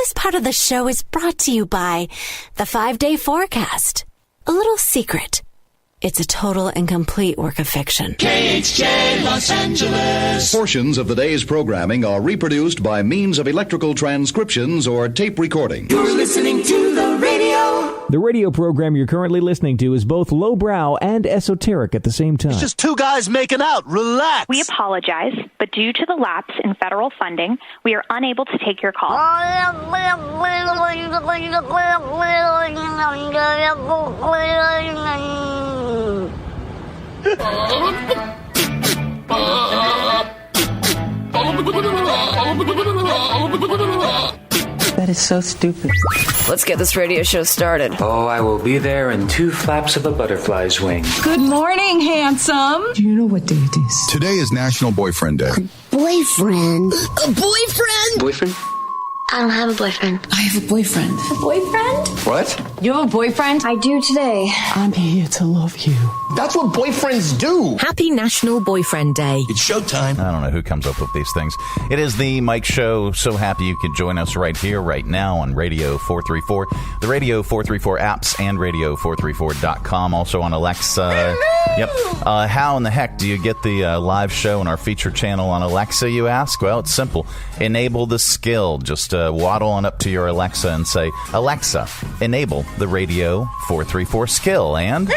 This part of the show is brought to you by the 5-Day Forecast. A little secret. It's a total and complete work of fiction. KHJ Los Angeles. Portions of the day's programming are reproduced by means of electrical transcriptions or tape recording. You're listening to the radio. The radio program you're currently listening to is both lowbrow and esoteric at the same time. It's just two guys making out. Relax. We apologize, but due to the lapse in federal funding, we are unable to take your call. That is so stupid. Let's get this radio show started. Oh, I will be there in 2 flaps of a butterfly's wing. Good morning, handsome. Do you know what day it is? Today is National Boyfriend Day. Boyfriend? A boyfriend? Boyfriend? I don't have a boyfriend. I have a boyfriend. A boyfriend? What? You have a boyfriend? I do today. I'm here to love you. That's what boyfriends do. Happy National Boyfriend Day. It's showtime. I don't know who comes up with these things. It is the Mike Show. So happy you could join us right here, right now on Radio 434, the Radio 434 apps, and Radio434.com. Also on Alexa. Yep. How in the heck do you get the live show on our feature channel on Alexa, you ask? Well, it's simple. Enable the skill. Just waddle on up to your Alexa and say, Alexa, enable the Radio 434 skill. And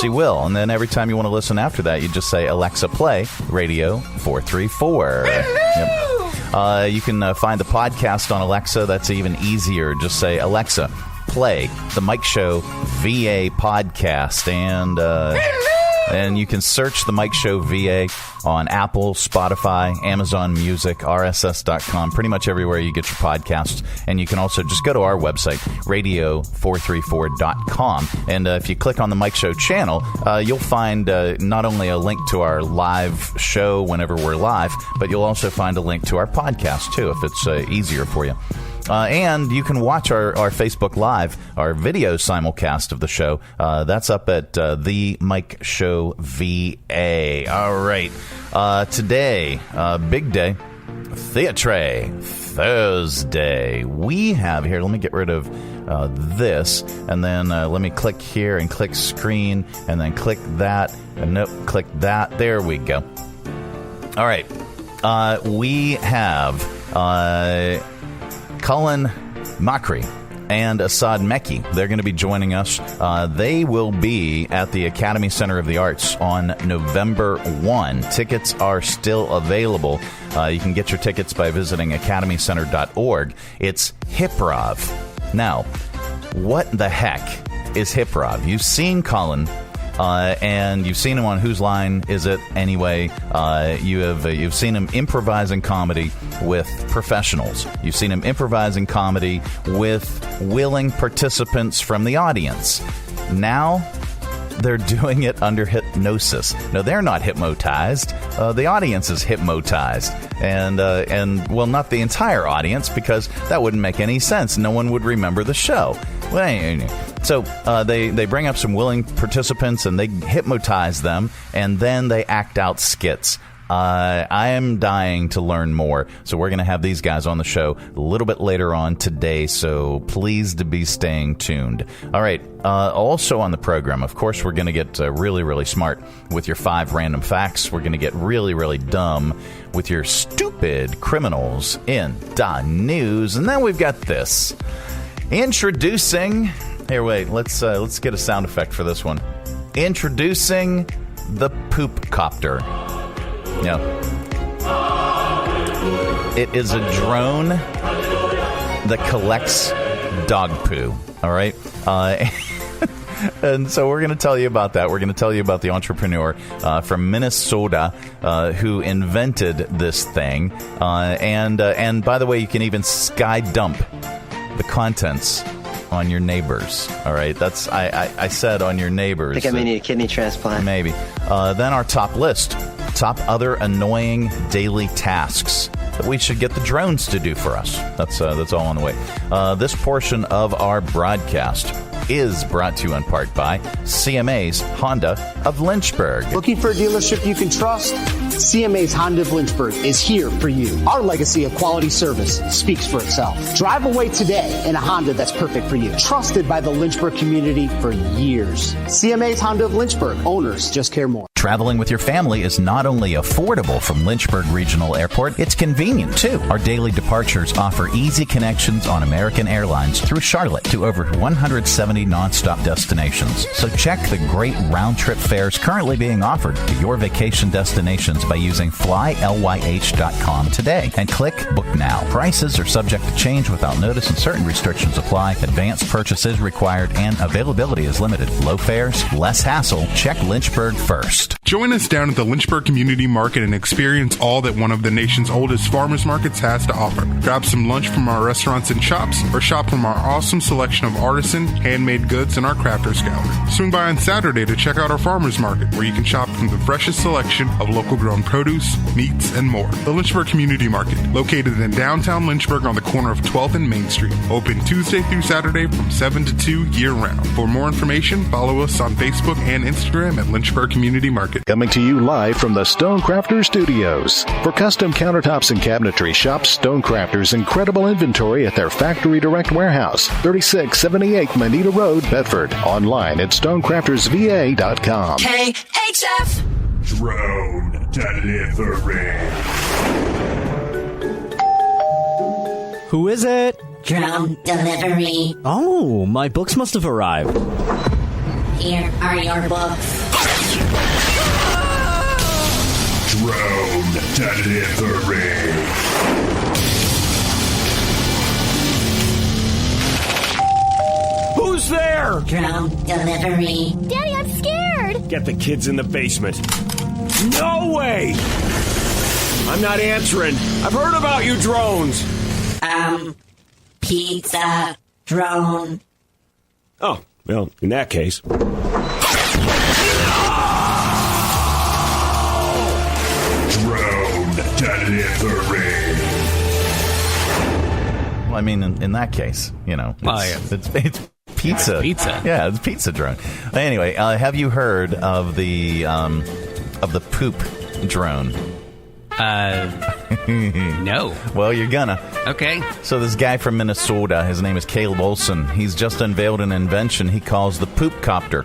she will. And then every time you want to listen after that, you just say, Alexa, play Radio 434. Yep. You can find the podcast on Alexa. That's even easier. Just say, Alexa, play the Mike Show VA podcast. And you can search the Mike Show VA on Apple, Spotify, Amazon Music, RSS.com, pretty much everywhere you get your podcasts. And you can also just go to our website, radio434.com. And if you click on the Mike Show channel, you'll find not only a link to our live show whenever we're live, but you'll also find a link to our podcast, too, if it's easier for you. And you can watch our Facebook Live, our video simulcast of the show. That's up at The Mike Show VA. All right. Today, big day, Theatre Thursday. We have here, let me get rid of this, and then let me click here and click screen, and then click that, and nope, click that. There we go. All right. We have Colin, Mochrie, and Asad Mecci. They're going to be joining us. They will be at the Academy Center of the Arts on November 1. Tickets are still available. You can get your tickets by visiting academycenter.org. It's HYPROV. Now, what the heck is HYPROV? You've seen Colin, and you've seen him on Whose Line Is It Anyway? You've seen him improvising comedy with professionals. You've seen him improvising comedy with willing participants from the audience. Now they're doing it under hypnosis. No, they're not hypnotized. The audience is hypnotized. And well, not the entire audience, because that wouldn't make any sense. No one would remember the show. So they bring up some willing participants and they hypnotize them, and then they act out skits. I am dying to learn more, so we're going to have these guys on the show a little bit later on today, so please to be staying tuned. All right, also on the program, of course, we're going to get really, really smart with your 5 random facts. We're going to get really, really dumb with your stupid criminals in the news, and then we've got this. Introducing... Here, wait, let's get a sound effect for this one. Introducing the Poopcopter. Yeah. It is a drone that collects dog poo. All right. And so we're going to tell you about that. We're going to tell you about the entrepreneur from Minnesota who invented this thing. And by the way, you can even sky dump the contents on your neighbors. All right, that's I said on your neighbors. I think I may need a kidney transplant. Maybe. Then our top list, top other annoying daily tasks that we should get the drones to do for us. That's all on the way. This portion of our broadcast is brought to you in part by CMA's Honda of Lynchburg. Looking for a dealership you can trust? CMA's Honda of Lynchburg is here for you. Our legacy of quality service speaks for itself. Drive away today in a Honda that's perfect for you. Trusted by the Lynchburg community for years. CMA's Honda of Lynchburg. Owners just care more. Traveling with your family is not only affordable from Lynchburg Regional Airport, it's convenient too. Our daily departures offer easy connections on American Airlines through Charlotte to over 170 nonstop destinations. So check the great round-trip fares currently being offered to your vacation destinations by using flylyh.com today and click Book Now. Prices are subject to change without notice and certain restrictions apply. Advanced purchase is required and availability is limited. Low fares, less hassle. Check Lynchburg first. Join us down at the Lynchburg Community Market and experience all that one of the nation's oldest farmers markets has to offer. Grab some lunch from our restaurants and shops, or shop from our awesome selection of artisan, handmade goods in our crafters gallery. Swing by on Saturday to check out our farmers market, where you can shop from the freshest selection of local grown produce, meats, and more. The Lynchburg Community Market, located in downtown Lynchburg on the corner of 12th and Main Street. Open Tuesday through Saturday from 7 to 2 year-round. For more information, follow us on Facebook and Instagram at Lynchburg Community Market. Coming to you live from the Stonecrafter Studios. For custom countertops and cabinetry, shop Stonecrafter's incredible inventory at their Factory Direct Warehouse, 3678 Manita Road, Bedford. Online at stonecraftersva.com. KHF Drone Delivery. Who is it? Drone Delivery. Oh, my books must have arrived. Here are your books. Drone Delivery. Who's there? Drone Delivery. Daddy, I'm scared. Get the kids in the basement. No way! I'm not answering. I've heard about you drones. Pizza. Drone. Oh, well, in that case. Delivery. Well, I mean, in that case, you know, it's pizza. Pizza. Yeah, it's pizza drone. Anyway, have you heard of the poop drone? No. Well, you're gonna. Okay. So this guy from Minnesota, his name is Caleb Olson. He's just unveiled an invention he calls the Poopcopter.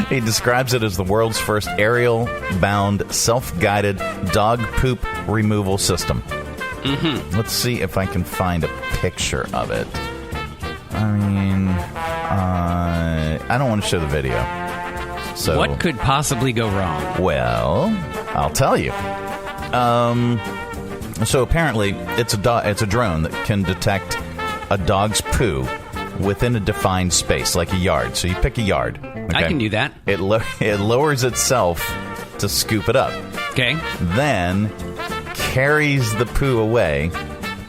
He describes it as the world's first aerial-bound, self-guided dog poop removal system. Mm-hmm. Let's see if I can find a picture of it. I mean, I don't want to show the video. So what could possibly go wrong? Well, I'll tell you. So apparently, it's a drone that can detect a dog's poo within a defined space, like a yard. So you pick a yard. Okay? I can do that. It lowers itself to scoop it up. Okay. Then carries the poo away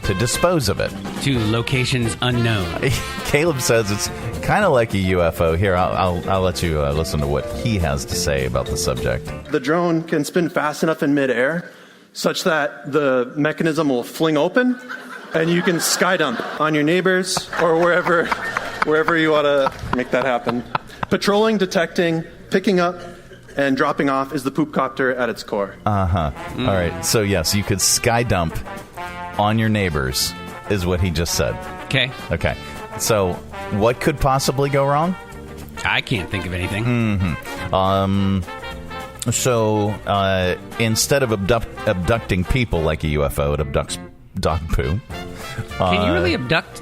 to dispose of it. To locations unknown. Caleb says it's kind of like a UFO. Here, I'll let you listen to what he has to say about the subject. The drone can spin fast enough in midair such that the mechanism will fling open and you can sky dump on your neighbors or wherever you want to make that happen. Patrolling, detecting, picking up, and dropping off is the Poopcopter at its core. Uh-huh. All right. So, yes, you could sky dump on your neighbors is what he just said. Okay. Okay. So, what could possibly go wrong? I can't think of anything. Mm-hmm. So, instead of abducting people like a UFO, it abducts dog poo. Can you really abduct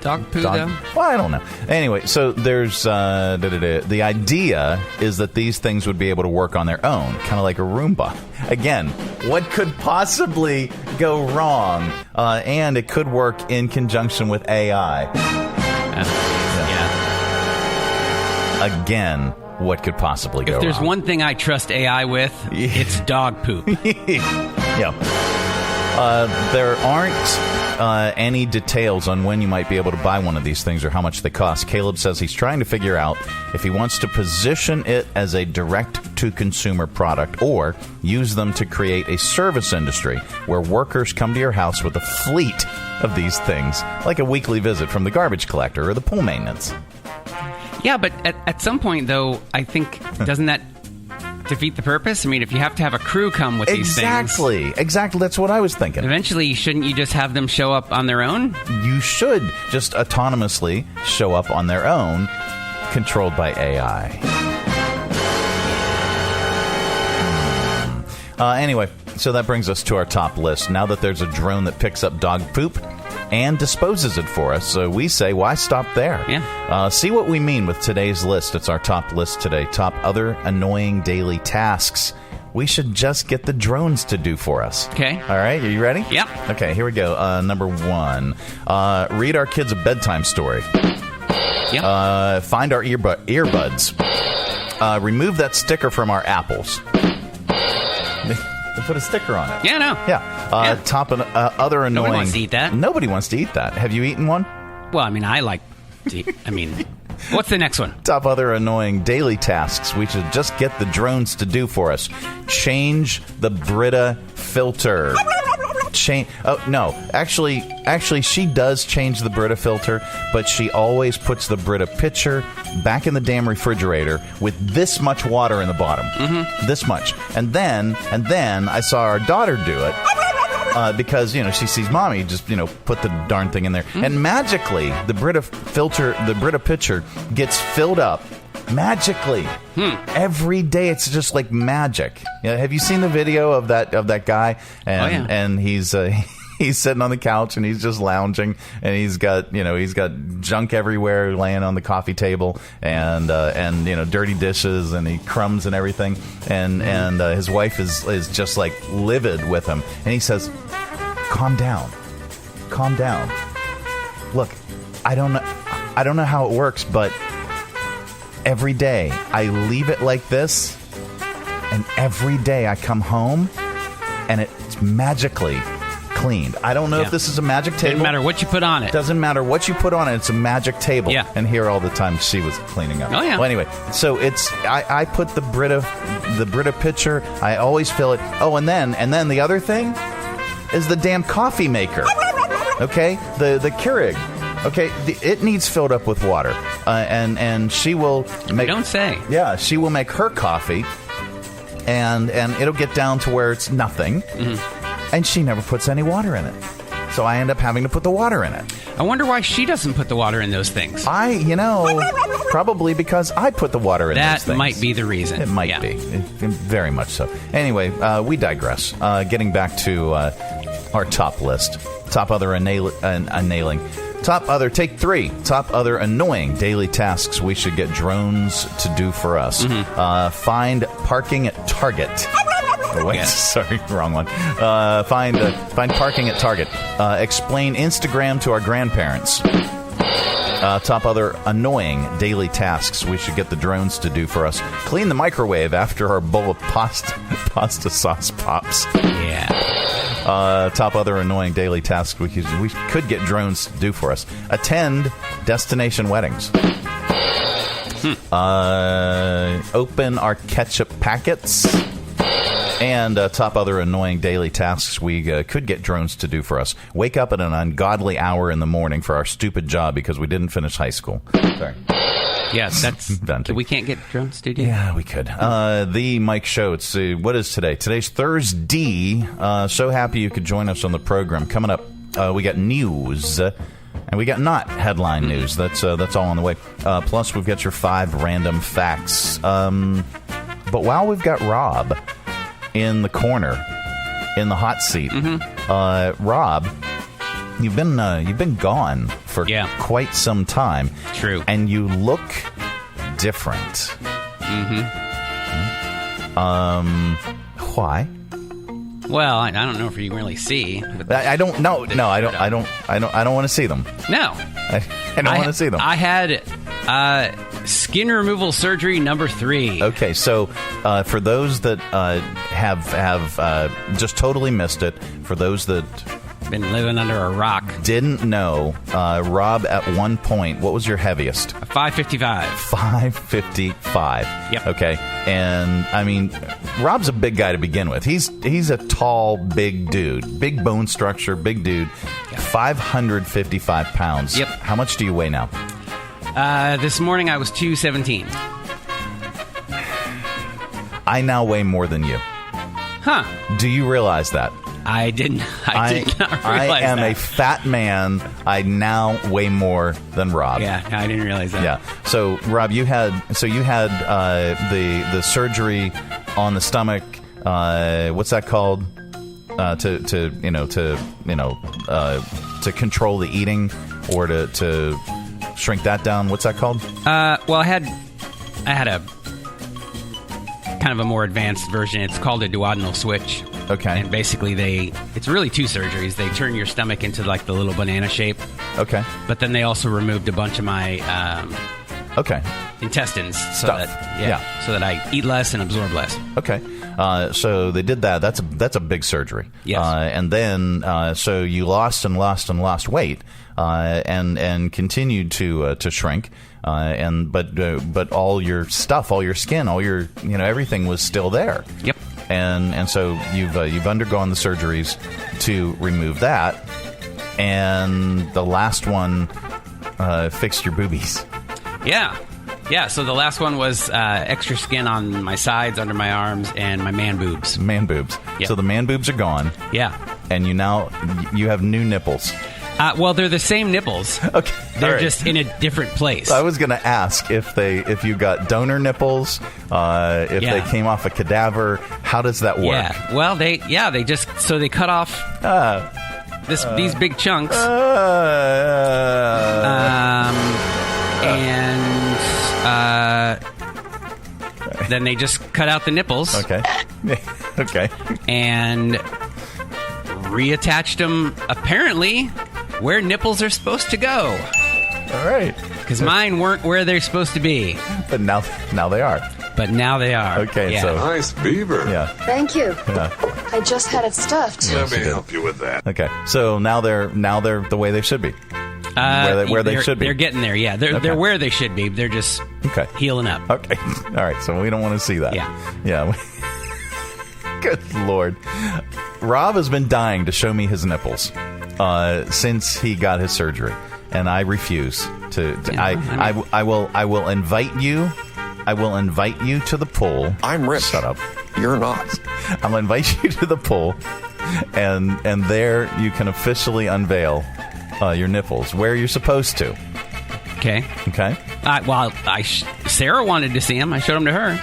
dog poo, though? Well, I don't know. Anyway, so there's the idea is that these things would be able to work on their own, kind of like a Roomba. Again, what could possibly go wrong? And it could work in conjunction with AI. Yeah. Again, what could possibly go wrong? If there's one thing I trust AI with, it's dog poop. Yeah. There aren't any details on when you might be able to buy one of these things or how much they cost. Caleb says he's trying to figure out if he wants to position it as a direct-to-consumer product or use them to create a service industry where workers come to your house with a fleet of these things, like a weekly visit from the garbage collector or the pool maintenance. Yeah, but at some point, though, I think, doesn't that defeat the purpose? I mean, if you have to have a crew come with these things. Exactly. That's what I was thinking. Eventually, shouldn't you just have them show up on their own? You should just autonomously show up on their own, controlled by AI. Anyway, so that brings us to our top list. Now that there's a drone that picks up dog poop and disposes it for us, so we say, why stop there? Yeah. See what we mean with today's list. It's our top list today. Top other annoying daily tasks we should just get the drones to do for us. Okay. All right, are you ready? Yep. Okay, here we go. Number 1. Read our kids a bedtime story. Yep. Find our earbuds. Remove that sticker from our apples. They put a sticker on it. Yeah, no. Yeah. Top other annoying... Nobody wants to eat that. Nobody wants to eat that. Have you eaten one? Well, I mean, I like to eat. I mean, what's the next one? Top other annoying daily tasks we should just get the drones to do for us. Change the Brita filter. Actually, she does change the Brita filter, but she always puts the Brita pitcher back in the damn refrigerator with this much water in the bottom. Mm-hmm. This much. And then I saw our daughter do it. Because, she sees mommy just, put the darn thing in there. Mm-hmm. And magically, the Brita filter, the Brita pitcher gets filled up magically. Every day. It's just like magic. Have you seen the video of that guy? And, and he's sitting on the couch and he's just lounging and he's got junk everywhere laying on the coffee table and dirty dishes and crumbs and everything and his wife is just like livid with him and he says, calm down, look, I don't know how it works, but every day I leave it like this and every day I come home and it's magically cleaned. I don't know if this is a magic table. Doesn't matter what you put on it. Doesn't matter what you put on it. It's a magic table. Yeah. And here all the time she was cleaning up. Oh, yeah. Well, anyway, so it's I put the Brita pitcher. I always fill it. Oh, and then the other thing is the damn coffee maker. Okay, the Keurig. Okay, it needs filled up with water, and she will make. Don't say. Yeah, she will make her coffee, and it'll get down to where it's nothing. Mm-hmm. And she never puts any water in it. So I end up having to put the water in it. I wonder why she doesn't put the water in those things. Probably because I put the water in those things. That might be the reason. It might be. Very much so. Anyway, we digress. Getting back to our top list. Top other take 3. Top other annoying daily tasks we should get drones to do for us. Mm-hmm. Find parking at Target. Wait, sorry, wrong one. Find parking at Target. Explain Instagram to our grandparents. Top other annoying daily tasks we should get the drones to do for us. Clean the microwave after our bowl of pasta sauce pops. Yeah. Top other annoying daily tasks we could get drones to do for us. Attend destination weddings. Open our ketchup packets. And top other annoying daily tasks we could get drones to do for us. Wake up at an ungodly hour in the morning for our stupid job because we didn't finish high school. Sorry. Yes, that's... we can't get drones to do. Yeah, we could. The Mike Show. What is today? Today's Thursday. So happy you could join us on the program. Coming up, we got news. And we got not headline news. That's all on the way. Plus, we've got your 5 random facts. But while we've got Rob in the corner, in the hot seat. Mm-hmm. Rob, you've been gone for quite some time. True. And you look different. Mm-hmm. Why? Well, I don't know if you can really see. I don't know. No, I don't want to see them. No. I don't want to see them. I had skin removal surgery number 3. Okay, so for those that have just totally missed it, for those that been living under a rock, didn't know, Rob, at one point, what was your heaviest? 555. 555. Yep. Okay, and I mean, Rob's a big guy to begin with. He's a tall, big dude, big bone structure, big dude. Yeah. 555 pounds. Yep. How much do you weigh now? This morning I was 217. I now weigh more than you. Huh. Do you realize that? I didn't. I did not realize I am that. a fat man. I now weigh more than Rob. Yeah, I didn't realize that. Yeah. So Rob, you had the surgery on the stomach. What's that called? To control the eating or to shrink that down. What's that called? Well, I had a kind of a more advanced version. It's called a duodenal switch. Okay. And basically it's really two surgeries. They turn your stomach into like the little banana shape. Okay. But then they also removed a bunch of my intestines so that so that I eat less and absorb less. Okay. So they did that. That's a big surgery. Yes. And then so you lost weight and continued to shrink. But all your stuff, all your skin, all your everything was still there. Yep. And so you've undergone the surgeries to remove that, and the last one fixed your boobies. Yeah. So the last one was extra skin on my sides, under my arms, and my man boobs. Man boobs. Yep. So the man boobs are gone. Yeah. And you have new nipples. Well, they're the same nipples. Okay. They're just in a different place. I was going to ask if you got donor nipples, if they came off a cadaver. How does that work? Yeah. Well, they cut off these big chunks. Then they just cut out the nipples. Okay. Okay. And reattached them, apparently, where nipples are supposed to go. All right. Because mine weren't where they're supposed to be. But now they are. But now they are. Okay, so nice beaver. Yeah. Thank you. Yeah. I just had it stuffed. Let me help you with that. Okay. So now they're the way they should be. Where they should be. They're getting there. Yeah. They're where they should be. They're just healing up. Okay. All right. So we don't want to see that. Yeah. Yeah. Good Lord. Rob has been dying to show me his nipples since he got his surgery, and I refuse to. I will invite you. I will invite you to the pool. I'm rich. Shut up. You're not. I'll invite you to the pool, and there you can officially unveil your nipples where you're supposed to. Okay. Okay. Sarah wanted to see him. I showed him to her.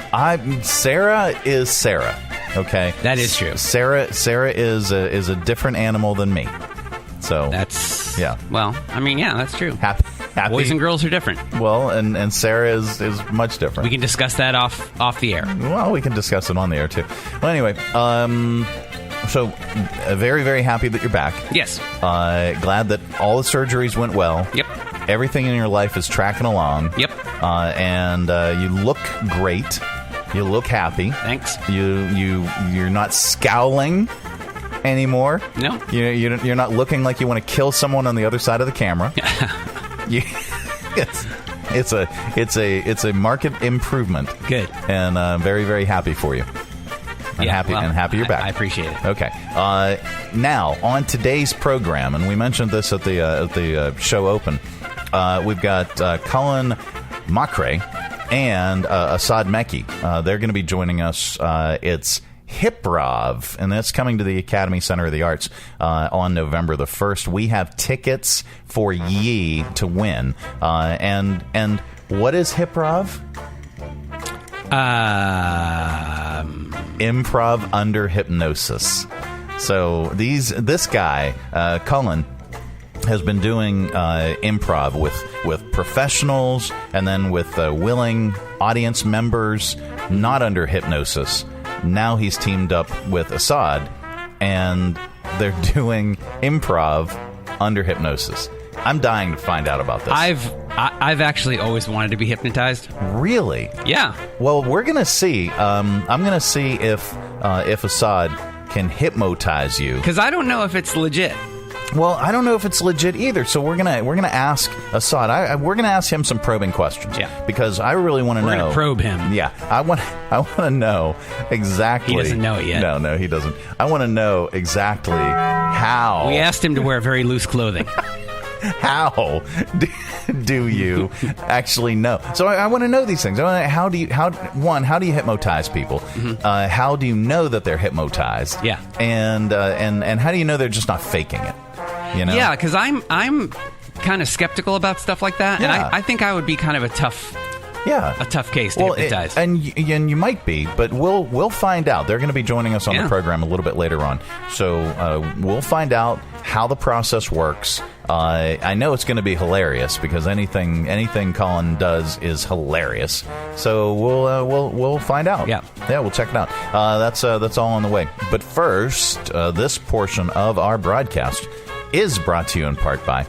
Sarah is Sarah. Okay. That is true. Sarah is a different animal than me. So that's yeah. Well, I mean, yeah, that's true. Happy. Boys and girls are different. Well, and Sarah is much different. We can discuss that off the air. Well, we can discuss it on the air too. Well, anyway, so very, very happy that you're back. Yes. Glad that all the surgeries went well. Yep. Everything in your life is tracking along. Yep. And you look great. You look happy. Thanks. You're not scowling anymore. No. You're not looking like you want to kill someone on the other side of the camera. It's a marked improvement. Good. And very, very happy for you. Happy you're back. I appreciate it. Okay. Now on today's program, and we mentioned this at the show open. We've got Colin, Mochrie, and Asad Mecci. They're going to be joining us. It's HYPROV, and that's coming to the Academy Center of the Arts on November the 1st. We have tickets for ye to win. And what is HYPROV? Improv under hypnosis. So this guy, Colin, has been doing improv with professionals and then with willing audience members, not under hypnosis. Now he's teamed up with Asad, and they're doing improv under hypnosis. I'm dying to find out about this. I've actually always wanted to be hypnotized. Really? Yeah. Well, we're gonna see. I'm gonna see if Asad can hypnotize you. Because I don't know if it's legit. Well, I don't know if it's legit either. So we're gonna ask Asad. We're gonna ask him some probing questions. Yeah. Because I really want to know. We're gonna probe him. Yeah. I want to know exactly. He doesn't know it yet. No, he doesn't. I want to know exactly how. We asked him to wear very loose clothing. How do you actually know? So I want to know these things. How do you hypnotize people? Mm-hmm. How do you know that they're hypnotized? Yeah. And how do you know they're just not faking it? You know? Yeah, because I'm kind of skeptical about stuff like that, and I think I would be kind of a tough case to hypnotize. And you might be, but we'll find out. They're going to be joining us on the program a little bit later on, so we'll find out how the process works. I know it's going to be hilarious because anything Colin does is hilarious. So we'll find out. Yeah, we'll check it out. That's all on the way. But first, this portion of our broadcast is brought to you in part by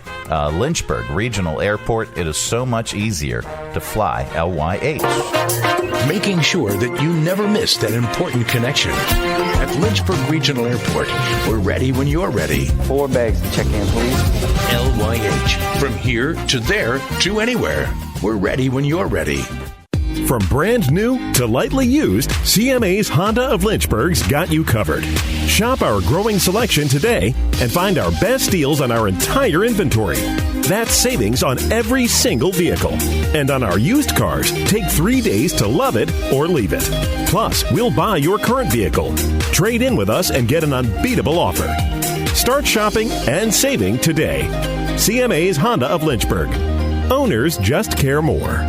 Lynchburg Regional Airport. It is so much easier to fly LYH. Making sure that you never miss that important connection. At Lynchburg Regional Airport, we're ready when you're ready. 4 bags to check in, please. LYH. From here to there to anywhere. We're ready when you're ready. From brand new to lightly used, CMA's Honda of Lynchburg's got you covered. Shop our growing selection today and find our best deals on our entire inventory. That's savings on every single vehicle. And on our used cars, take 3 days to love it or leave it. Plus, we'll buy your current vehicle. Trade in with us and get an unbeatable offer. Start shopping and saving today. CMA's Honda of Lynchburg. Owners just care more.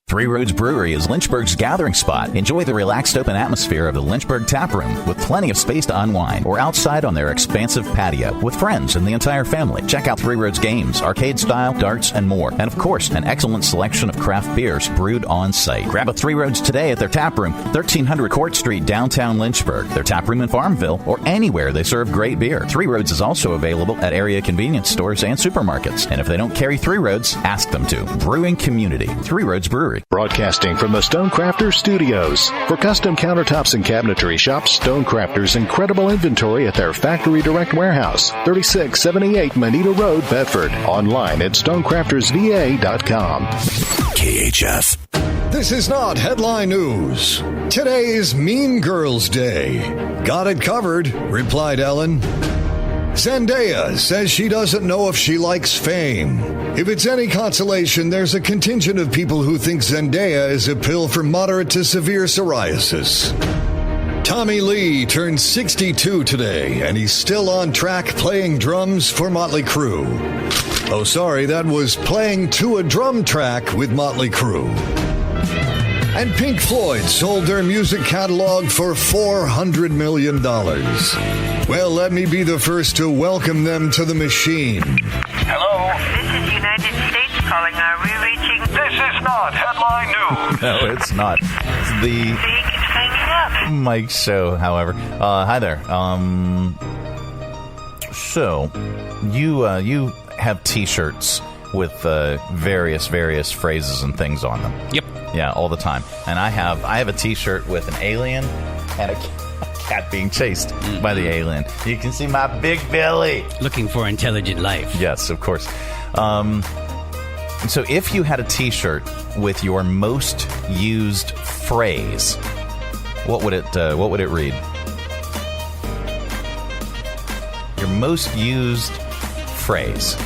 Three Roads Brewery is Lynchburg's gathering spot. Enjoy the relaxed open atmosphere of the Lynchburg Tap Room with plenty of space to unwind or outside on their expansive patio with friends and the entire family. Check out Three Roads games, arcade style, darts, and more. And of course, an excellent selection of craft beers brewed on site. Grab a Three Roads today at their tap room, 1300 Court Street, downtown Lynchburg. Their tap room in Farmville or anywhere they serve great beer. Three Roads is also available at area convenience stores and supermarkets. And if they don't carry Three Roads, ask them to. Brewing community. Three Roads Brewery. Broadcasting from the Stonecrafters Studios. For custom countertops and cabinetry, shop Stonecrafters' incredible inventory at their Factory Direct Warehouse, 3678 Manita Road, Bedford. Online at stonecraftersva.com. KHF. This is not headline news. Today is Mean Girls Day. Got it covered, replied Ellen. Zendaya says she doesn't know if she likes fame. If it's any consolation, there's a contingent of people who think Zendaya is a pill for moderate to severe psoriasis. Tommy Lee turned 62 today, and he's still on track playing drums for Motley Crue. Oh, sorry, that was playing to a drum track with Motley Crue. And Pink Floyd sold their music catalog for $400 million. Well, let me be the first to welcome them to the machine. Hello? This is United States calling. Are we reaching? This is not headline news. No, it's not. It's the Mike Show, however. Hi there. So, you have T-shirts with various phrases and things on them. Yep. Yeah, all the time. And I have a T-shirt with an alien and a cat being chased by the alien. You can see my big belly. Looking for intelligent life. Yes, of course. So if you had a T-shirt with your most used phrase, what would it read? Your most used phrase.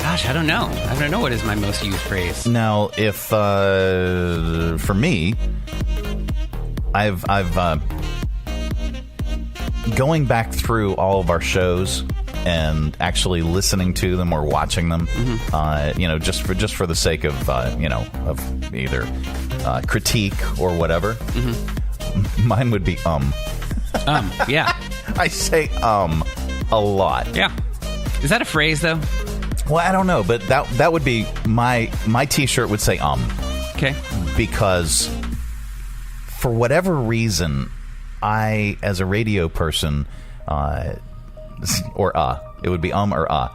Gosh, I don't know. I don't know what is my most used phrase. Now, if for me, I've going back through all of our shows and actually listening to them or watching them, just for the sake of of either critique or whatever. Mine would be yeah. I say a lot. Yeah. Is that a phrase though? Well, I don't know, but that would be my T-shirt would say Okay. Because for whatever reason, I, as a radio person, it would be or I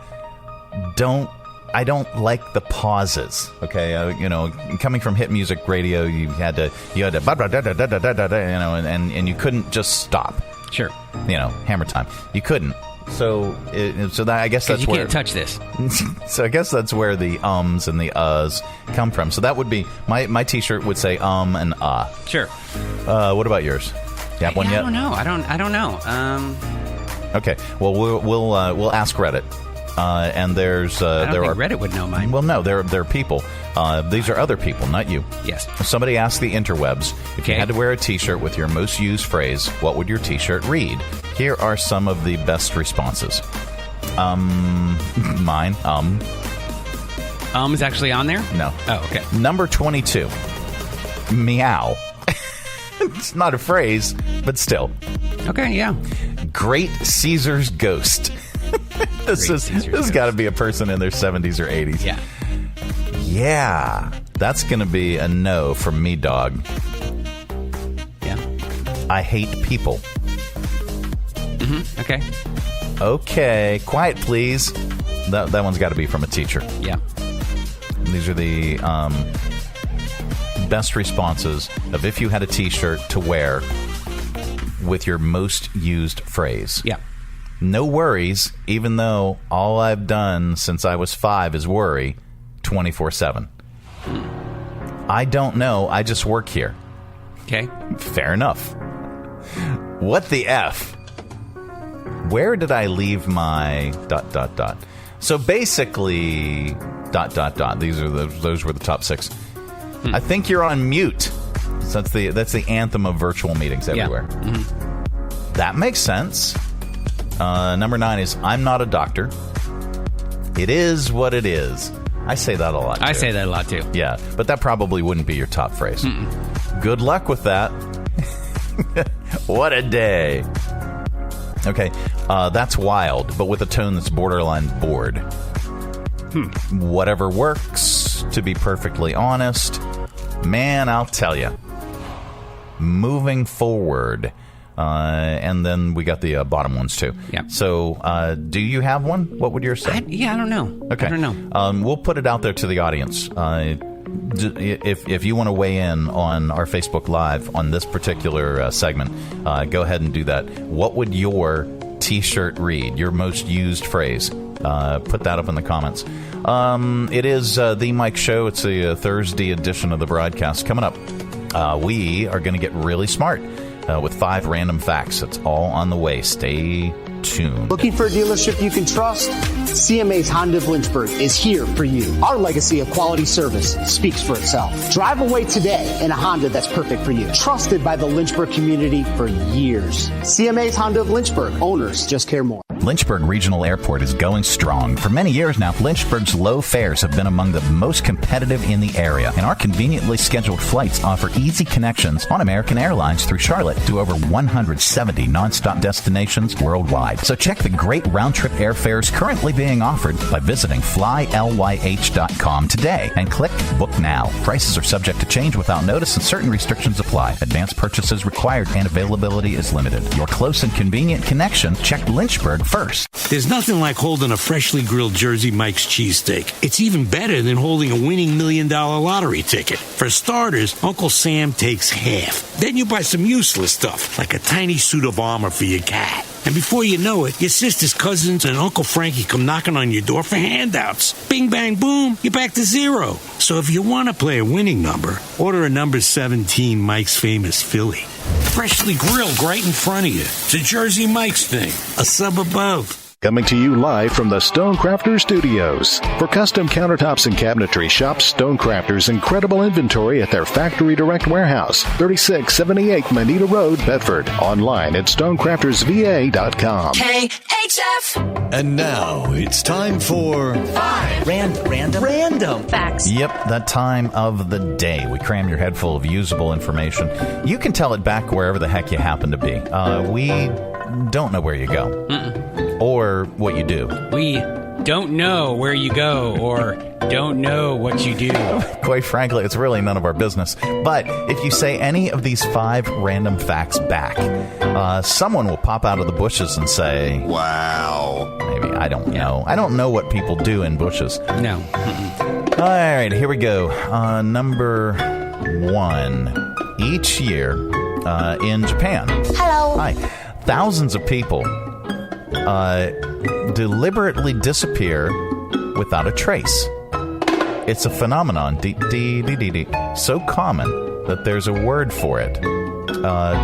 don't like the pauses. Okay, coming from hit music radio, you had to and you couldn't just stop. Sure. Hammer time. You couldn't. So that I guess that's where you can't touch this. So I guess that's where the ums and the uhs come from. So that would be my T-shirt would say and Sure. What about yours? You have one yet? I don't know. I don't know. Okay. Well, we'll ask Reddit. And there's I don't think Reddit would know mine. Well, no, there are people. These are other people, not you. Yes. Somebody asked the interwebs, if you had to wear a T-shirt with your most used phrase, what would your T-shirt read? Here are some of the best responses. Mine. Is actually on there? No. Oh, okay. Number 22. Meow. It's not a phrase, but still. Okay, yeah. Great Caesar's Ghost. This has got to be a person in their 70s or 80s. Yeah. Yeah. That's going to be a no from me, dog. Yeah. I hate people. Mm-hmm. Okay. Okay. Quiet, please. That one's got to be from a teacher. Yeah. These are the best responses of if you had a T-shirt to wear with your most used phrase. Yeah. No worries, even though all I've done since I was 5 is worry 24/7. I don't know. I just work here. Okay. Fair enough. What the F? Where did I leave my ... So basically ... Those were the top 6. I think you're on mute. So that's the anthem of virtual meetings everywhere. Yeah. Mm-hmm. That makes sense. Number 9 is I'm not a doctor. It is what it is. I say that a lot, too. I say that a lot, too. Yeah, but that probably wouldn't be your top phrase. Mm-mm. Good luck with that. What a day. Okay, that's wild, but with a tone that's borderline bored. Whatever works, to be perfectly honest. Man, I'll tell you. Moving forward. And then we got the bottom ones, too. Yeah. So, do you have one? What would yours say? I don't know. Okay. I don't know. We'll put it out there to the audience. If you want to weigh in on our Facebook Live on this particular segment, go ahead and do that. What would your T-shirt read? Your most used phrase? Put that up in the comments. It is The Mike Show. It's a Thursday edition of the broadcast. Coming up, we are going to get really smart with 5 random facts. It's all on the way. Stay tuned. Looking for a dealership you can trust? CMA's Honda of Lynchburg is here for you. Our legacy of quality service speaks for itself. Drive away today in a Honda that's perfect for you. Trusted by the Lynchburg community for years. CMA's Honda of Lynchburg. Owners just care more. Lynchburg Regional Airport is going strong. For many years now, Lynchburg's low fares have been among the most competitive in the area, and our conveniently scheduled flights offer easy connections on American Airlines through Charlotte to over 170 nonstop destinations worldwide. So check the great round-trip airfares currently being offered by visiting flylyh.com today and click Book Now. Prices are subject to change without notice and certain restrictions apply. Advanced purchases required and availability is limited. Your close and convenient connection, check Lynchburg first. There's nothing like holding a freshly grilled Jersey Mike's cheesesteak. It's even better than holding a winning $1 million lottery ticket. For starters, Uncle Sam takes half. Then you buy some useless stuff, like a tiny suit of armor for your cat. And before you know it, your sister's cousins and Uncle Frankie come knocking on your door for handouts. Bing, bang, boom, you're back to 0. So if you want to play a winning number, order a number 17 Mike's Famous Philly. Freshly grilled right in front of you. It's a Jersey Mike's thing. A sub above. Coming to you live from the Stonecrafter Studios. For custom countertops and cabinetry, shop Stonecrafter's incredible inventory at their Factory Direct Warehouse, 3678 Manita Road, Bedford. Online at stonecraftersva.com. KHF. And now it's time for 5 random facts. Yep, that time of the day. We cram your head full of usable information. You can tell it back wherever the heck you happen to be. We don't know where you go. Or what you do. We don't know where you go or don't know what you do. Quite frankly, it's really none of our business. But if you say any of these 5 random facts back, someone will pop out of the bushes and say, wow. Maybe, I don't know. I don't know what people do in bushes. No. All right, here we go. Number 1. Each year in Japan. Hello. Hi. Thousands of people deliberately disappear without a trace. It's a phenomenon so common that there's a word for it.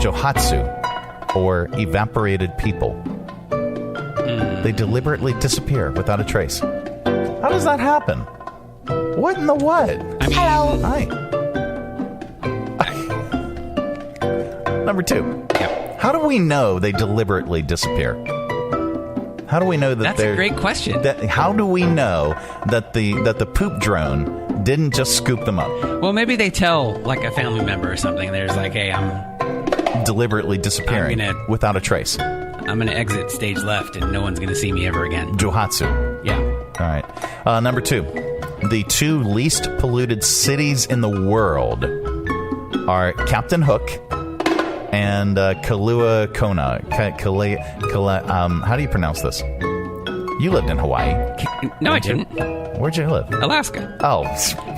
Johatsu, or evaporated people. They deliberately disappear without a trace. How does that happen? What in the what? Hello. Hi. Number 2. Yep. How do we know they deliberately disappear? How do we know that That's a great question. How do we know that the poop drone didn't just scoop them up? Well, maybe they tell like a family member or something. There's like, hey, I'm deliberately disappearing without a trace. I'm going to exit stage left, and no one's going to see me ever again. Johatsu. Yeah. All right. Number 2. The 2 least polluted cities in the world are Captain Hook and Kailua Kona. How do you pronounce this? You lived in Hawaii. No, I didn't. Where'd you live? Alaska. Oh.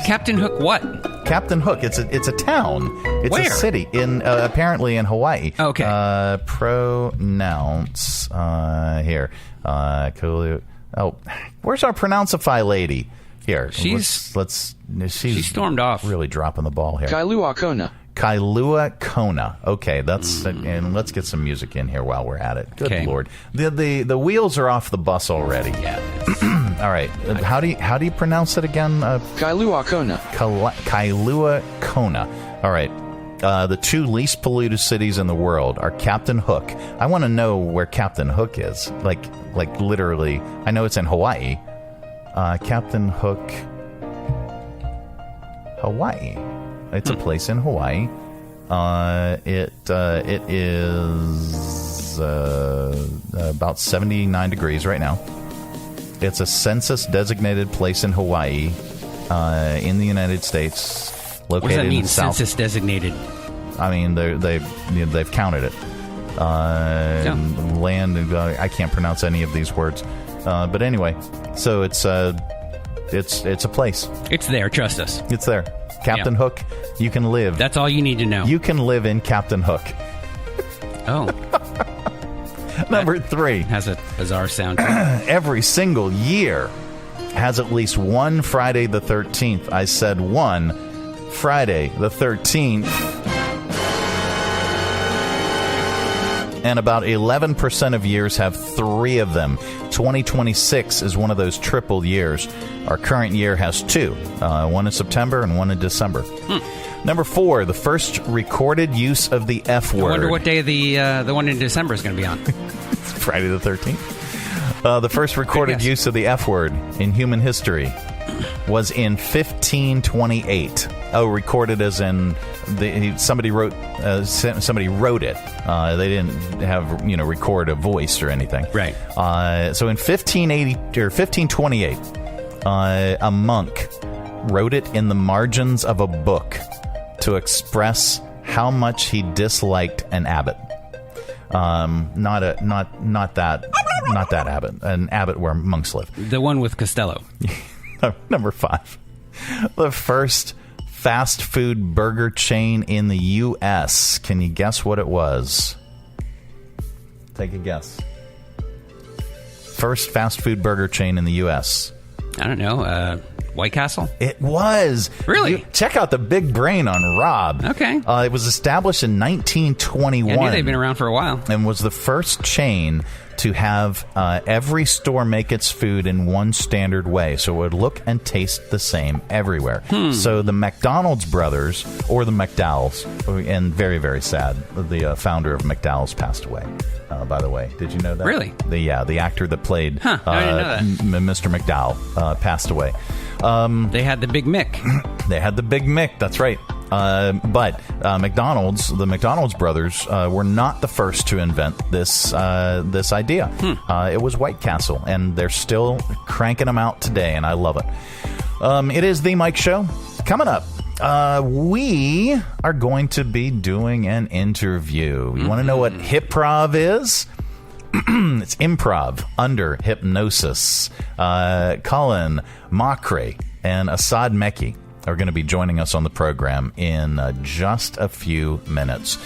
Captain Hook what? Captain Hook. It's a town. It's Where? a city apparently in Hawaii. Okay. Pronounce here. Oh, where's our Pronounceify lady? Here. She stormed off. Really dropping the ball here. Kailua Kona. Kailua Kona. Okay, that's and let's get some music in here while we're at it. Good Lord, the wheels are off the bus already. Yeah. All right. How do you pronounce it again? Kailua Kona. Kailua Kona. All right. The 2 least polluted cities in the world are Captain Hook. I want to know where Captain Hook is. Like literally. I know it's in Hawaii. Captain Hook, Hawaii. It's a place in Hawaii. It is about 79 degrees right now. It's a census-designated place in Hawaii, in the United States, located what does that mean, in South. Census-designated? I mean, they've counted it. Land. I can't pronounce any of these words, but anyway, so it's a place. It's there. Trust us. It's there. Captain Hook, you can live. That's all you need to know. You can live in Captain Hook. Oh. Number 3. Has a bizarre sound. Every single year has at least one Friday the 13th. I said one Friday the 13th. And about 11% of years have 3 of them. 2026 is one of those triple years. Our current year has 2. One in September and one in December. Number 4, the first recorded use of the F word. I wonder what day the one in December is going to be on. Friday the 13th. The first recorded use of the F word in human history was in 1528. Oh, recorded as in somebody wrote it. They didn't have record a voice or anything. Right. So in 1580 or 1528, a monk wrote it in the margins of a book to express how much he disliked an abbot. Not that abbot. An abbot where monks live. The one with Costello. Number 5. The first fast food burger chain in the U.S. Can you guess what it was? Take a guess. First fast food burger chain in the U.S. I don't know. White Castle? It was. Really? Check out the big brain on Rob. Okay. It was established in 1921. Yeah, I knew they've been around for a while. And was the first chain to have every store make its food in one standard way, so it would look and taste the same everywhere. So the McDonald's brothers, or the McDowells, and very, very sad, the founder of McDowell's passed away. By the way, did you know that? Really? The actor that played I didn't know that. Mr. McDowell passed away. They had the Big Mick. They had the Big Mick. That's right. But the McDonald's brothers were not the first to invent this idea. It was White Castle, and they're still cranking them out today, and I love it. It is The Mike Show. Coming up, we are going to be doing an interview. You want to know what HYPROV is? It's improv under hypnosis. Colin, Mochrie, and Asad Mecci are going to be joining us on the program in just a few minutes.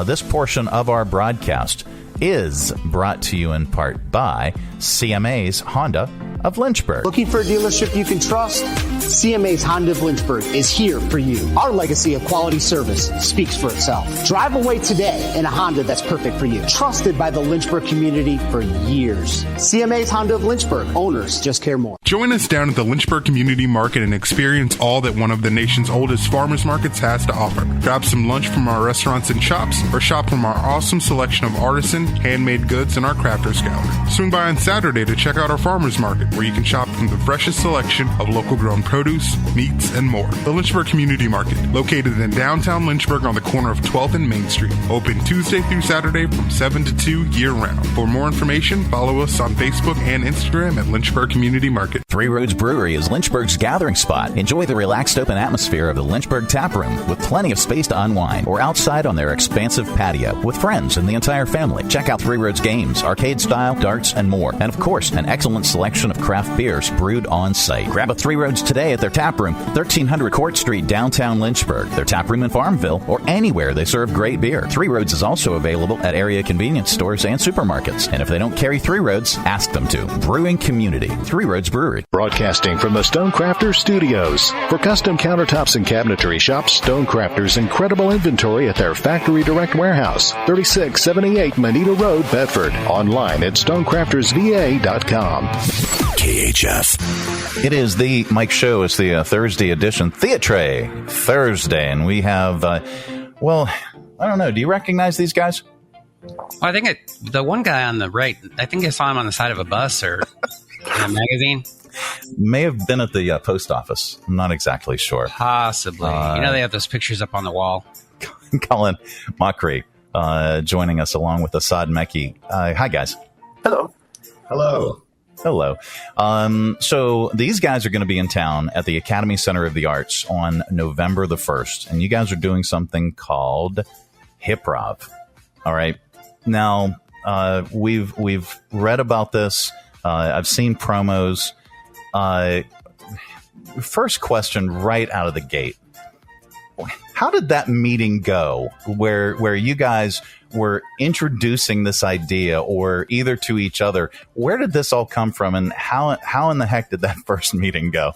This portion of our broadcast is brought to you in part by CMA's Honda of Lynchburg. Looking for a dealership you can trust? CMA's Honda of Lynchburg is here for you. Our legacy of quality service speaks for itself. Drive away today in a Honda that's perfect for you. Trusted by the Lynchburg community for years. CMA's Honda of Lynchburg. Owners just care more. Join us down at the Lynchburg Community Market and experience all that one of the nation's oldest farmers markets has to offer. Grab some lunch from our restaurants and shops, or shop from our awesome selection of artisan, handmade goods, and our crafters gallery. Swing by on Saturday to check out our farmers market, where you can shop from the freshest selection of local grown produce, meats, and more. The Lynchburg Community Market, located in downtown Lynchburg on the corner of 12th and Main Street. Open Tuesday through Saturday from 7 to 2 year-round. For more information, follow us on Facebook and Instagram at Lynchburg Community Market. Three Roads Brewery is Lynchburg's gathering spot. Enjoy the relaxed open atmosphere of the Lynchburg Tap Room with plenty of space to unwind, or outside on their expansive patio with friends and the entire family. Check out Three Roads games, arcade style, darts, and more. And of course, an excellent selection of craft beers brewed on site. Grab a Three Roads today at their tap room, 1300 Court Street, downtown Lynchburg. Their tap room in Farmville, or anywhere they serve great beer. Three Roads is also available at area convenience stores and supermarkets. And if they don't carry Three Roads, ask them to. Brewing community, Three Roads Brewery. Broadcasting from the Stonecrafters Studios. For custom countertops and cabinetry, shop Stonecrafters' incredible inventory at their Factory Direct Warehouse, 3678 Manita Road, Bedford. Online at stonecraftersva.com. KHF. It is the Mike Show. It's the Thursday edition, Theatre Thursday, and we have, well, I don't know. Do you recognize these guys? Well, I think the one guy on the right, I think I saw him on the side of a bus or in a magazine. May have been at the post office. I'm not exactly sure. Possibly. They have those pictures up on the wall. Colin, Mochrie, joining us along with Asad Mecci. Hi, guys. Hello. Hello. Hello. So these guys are going to be in town at the Academy Center of the Arts on November the 1st. And you guys are doing something called HYPROV. All right. Now, we've read about this. I've seen promos. First question right out of the gate. How did that meeting go where you guys were introducing this idea, or either to each other? Where did this all come from, and how in the heck did that first meeting go?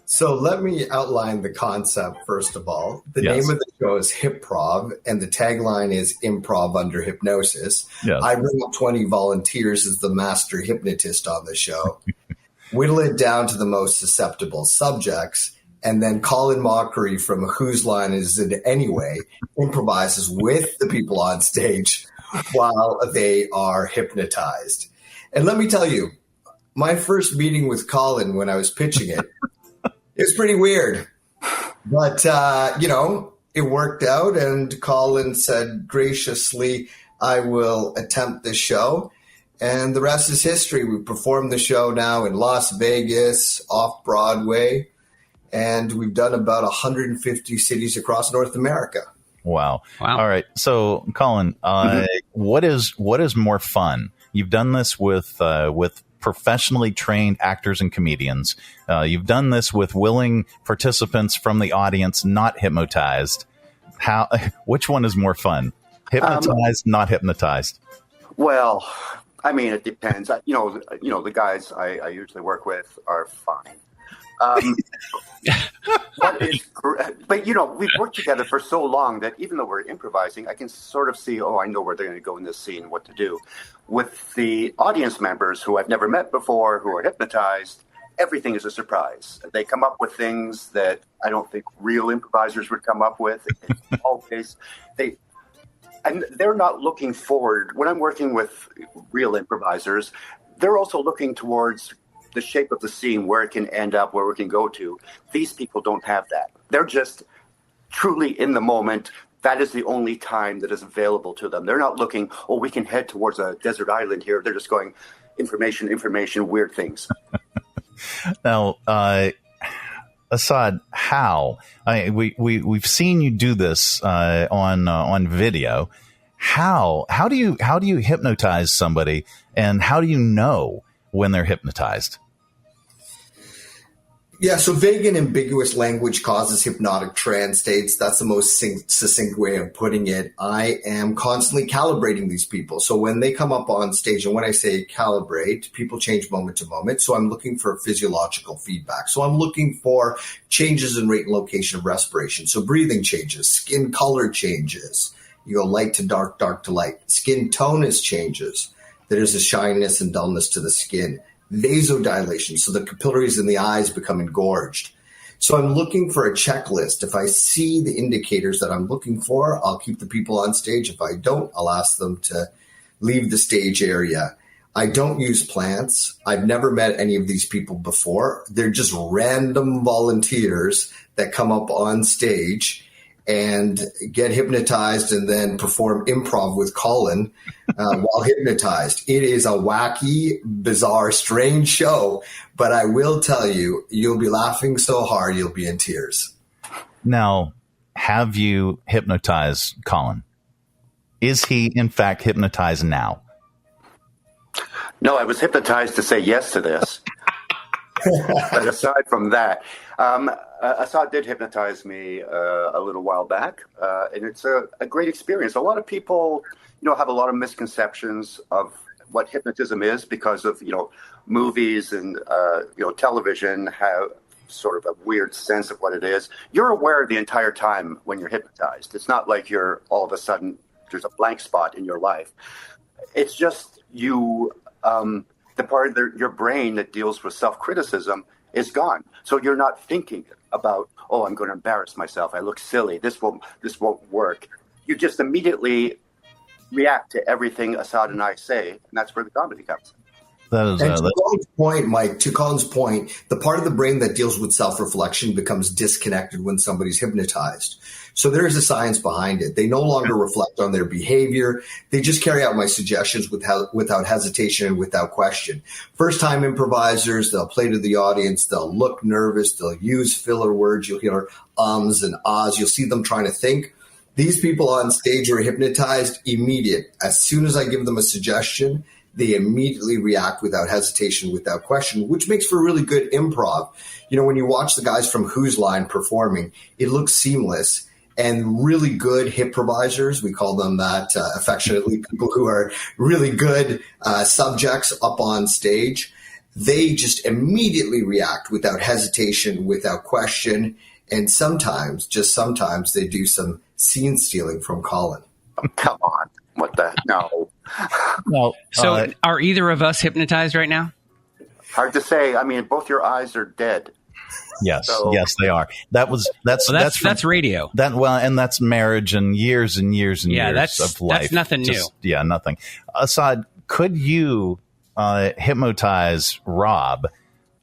So let me outline the concept first of all. The name of the show is HYPROV, and the tagline is Improv Under Hypnosis. Yes. I bring up 20 volunteers as the master hypnotist on the show, whittle it down to the most susceptible subjects, and then Colin Mochrie from Whose Line Is It Anyway improvises with the people on stage while they are hypnotized. And let me tell you, my first meeting with Colin when I was pitching it, it was pretty weird. But, it worked out, and Colin said graciously, I will attempt this show. And the rest is history. We've performed the show now in Las Vegas, off-Broadway, and we've done about 150 cities across North America. Wow. All right. So, Colin, what is more fun? You've done this with professionally trained actors and comedians. You've done this with willing participants from the audience, not hypnotized. Which one is more fun? Hypnotized, not hypnotized? Well, I mean, it depends. The guys I usually work with are fine. But we've worked together for so long that even though we're improvising, I can sort of see, I know where they're going to go in this scene, what to do. With the audience members who I've never met before, who are hypnotized, everything is a surprise. They come up with things that I don't think real improvisers would come up with. Always, they're not looking forward. When I'm working with real improvisers, they're also looking towards the shape of the scene, where it can end up, where it can go to. These people don't have that. They're just truly in the moment. That is the only time that is available to them. They're not looking, we can head towards a desert island here. They're just going, information, weird things. Now, Asad, how? We've seen you do this on video. How do you hypnotize somebody, and how do you know when they're hypnotized? Yeah, so vague and ambiguous language causes hypnotic trance states. That's the most succinct way of putting it. I am constantly calibrating these people. So when they come up on stage, and when I say calibrate, people change moment to moment. So I'm looking for physiological feedback. So I'm looking for changes in rate and location of respiration. So breathing changes, skin color changes. You go light to dark, dark to light. Skin tonus changes. There's a shyness and dullness to the skin. Vasodilation, so the capillaries in the eyes become engorged. So I'm looking for a checklist. If I see the indicators that I'm looking for, I'll keep the people on stage. If I don't, I'll ask them to leave the stage area. I don't use plants. I've never met any of these people before. They're just random volunteers that come up on stage and get hypnotized and then perform improv with Colin while hypnotized. It is a wacky, bizarre, strange show, but I will tell you, you'll be laughing so hard you'll be in tears. Now, have you hypnotized Colin? Is he, in fact, hypnotized now? No, I was hypnotized to say yes to this. But aside from that, Asad did hypnotize me a little while back, and it's a great experience. A lot of people, have a lot of misconceptions of what hypnotism is because of, movies and, television have sort of a weird sense of what it is. You're aware the entire time when you're hypnotized. It's not like you're all of a sudden, there's a blank spot in your life. It's just you, the part of your brain that deals with self-criticism is gone. So you're not thinking about, oh, I'm going to embarrass myself. I look silly. This won't work. You just immediately react to everything Asad and I say, and that's where the comedy comes. And to Colin's point, Mike, the part of the brain that deals with self-reflection becomes disconnected when somebody's hypnotized. So there is a science behind it. They no longer reflect on their behavior. They just carry out my suggestions without hesitation and without question. First-time improvisers, they'll play to the audience. They'll look nervous. They'll use filler words. You'll hear ums and ahs. You'll see them trying to think. These people on stage are hypnotized immediate. As soon as I give them a suggestion, they immediately react without hesitation, without question, which makes for really good improv. When you watch the guys from Who's Line performing, it looks seamless. And really good HYPROvisers, we call them that affectionately, people who are really good subjects up on stage, they just immediately react without hesitation, without question. And sometimes, just sometimes, they do some scene stealing from Colin. Oh, come on. What the? No. Well, so are either of us hypnotized right now? Hard to say. I mean, both your eyes are dead. Yes, yes, they are. That's radio. And that's marriage and years and years and years of life. That's nothing new. Yeah, nothing. Asad, could you hypnotize Rob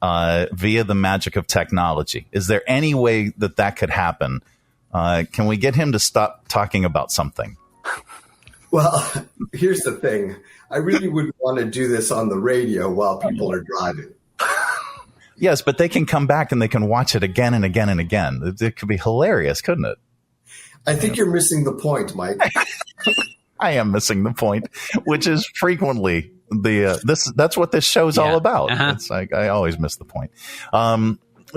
via the magic of technology? Is there any way that could happen? Can we get him to stop talking about something? Well, here's the thing. I really wouldn't want to do this on the radio while people are driving. Yes, but they can come back and they can watch it again and again and again. It could be hilarious, couldn't it? I think you're missing the point, Mike. I am missing the point, which is frequently that's what this show's all about. Uh-huh. It's like I always miss the point.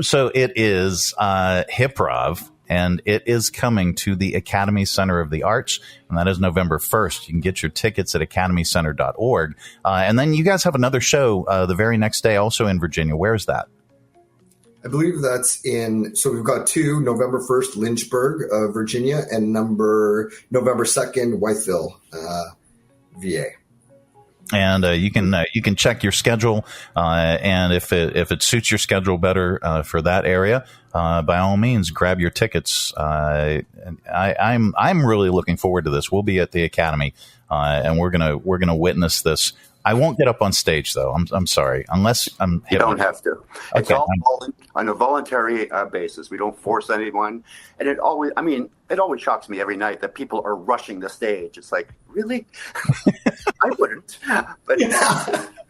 So it is HYPROV, and it is coming to the Academy Center of the Arts, and that is November 1st. You can get your tickets at academycenter.org. And then you guys have another show the very next day, also in Virginia. Where is that? I believe that's so we've got two, November 1st, Lynchburg, Virginia, and November 2nd, Whiteville, VA. And you can check your schedule, and if it suits your schedule better for that area, by all means, grab your tickets. I'm really looking forward to this. We'll be at the Academy, and we're gonna witness this. I won't get up on stage though. I'm sorry, unless I'm. You don't have to. Okay. It's all on a voluntary basis. We don't force anyone, and it always shocks me every night that people are rushing the stage. It's like, really? I wouldn't, but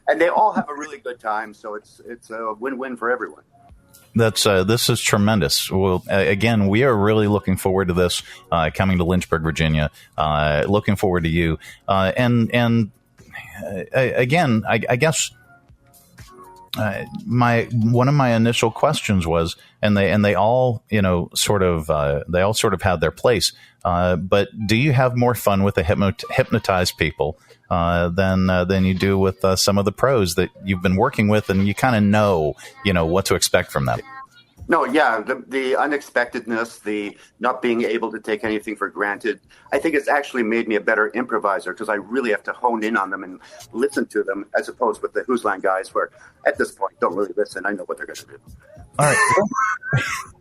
and they all have a really good time. So it's a win-win for everyone. This is tremendous. Well, again, we are really looking forward to this coming to Lynchburg, Virginia. Looking forward to you, and again, I guess one of my initial questions was, and they all sort of had their place. But do you have more fun with the hypnotized people than you do with some of the pros that you've been working with, and you kind of know what to expect from them? No, yeah, the unexpectedness, the not being able to take anything for granted, I think it's actually made me a better improviser because I really have to hone in on them and listen to them, as opposed with the Whose Line guys where at this point don't really listen. I know what they're going to do. All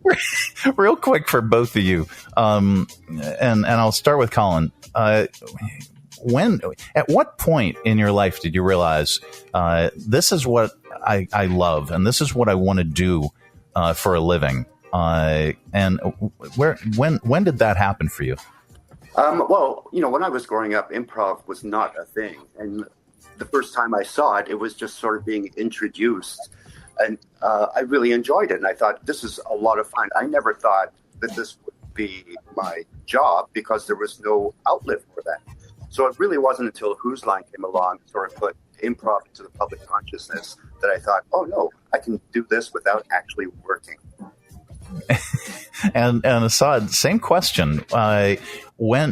right. Real quick for both of you, and I'll start with Colin. At what point in your life did you realize this is what I love and this is what I want to do for a living? And when did that happen for you? Well, when I was growing up, improv was not a thing. And the first time I saw it, it was just sort of being introduced. And I really enjoyed it. And I thought, this is a lot of fun. I never thought that this would be my job because there was no outlet for that. So it really wasn't until Whose Line came along and sort of put improv into the public consciousness that I thought, oh, no, I can do this without actually working. And Asad, same question. When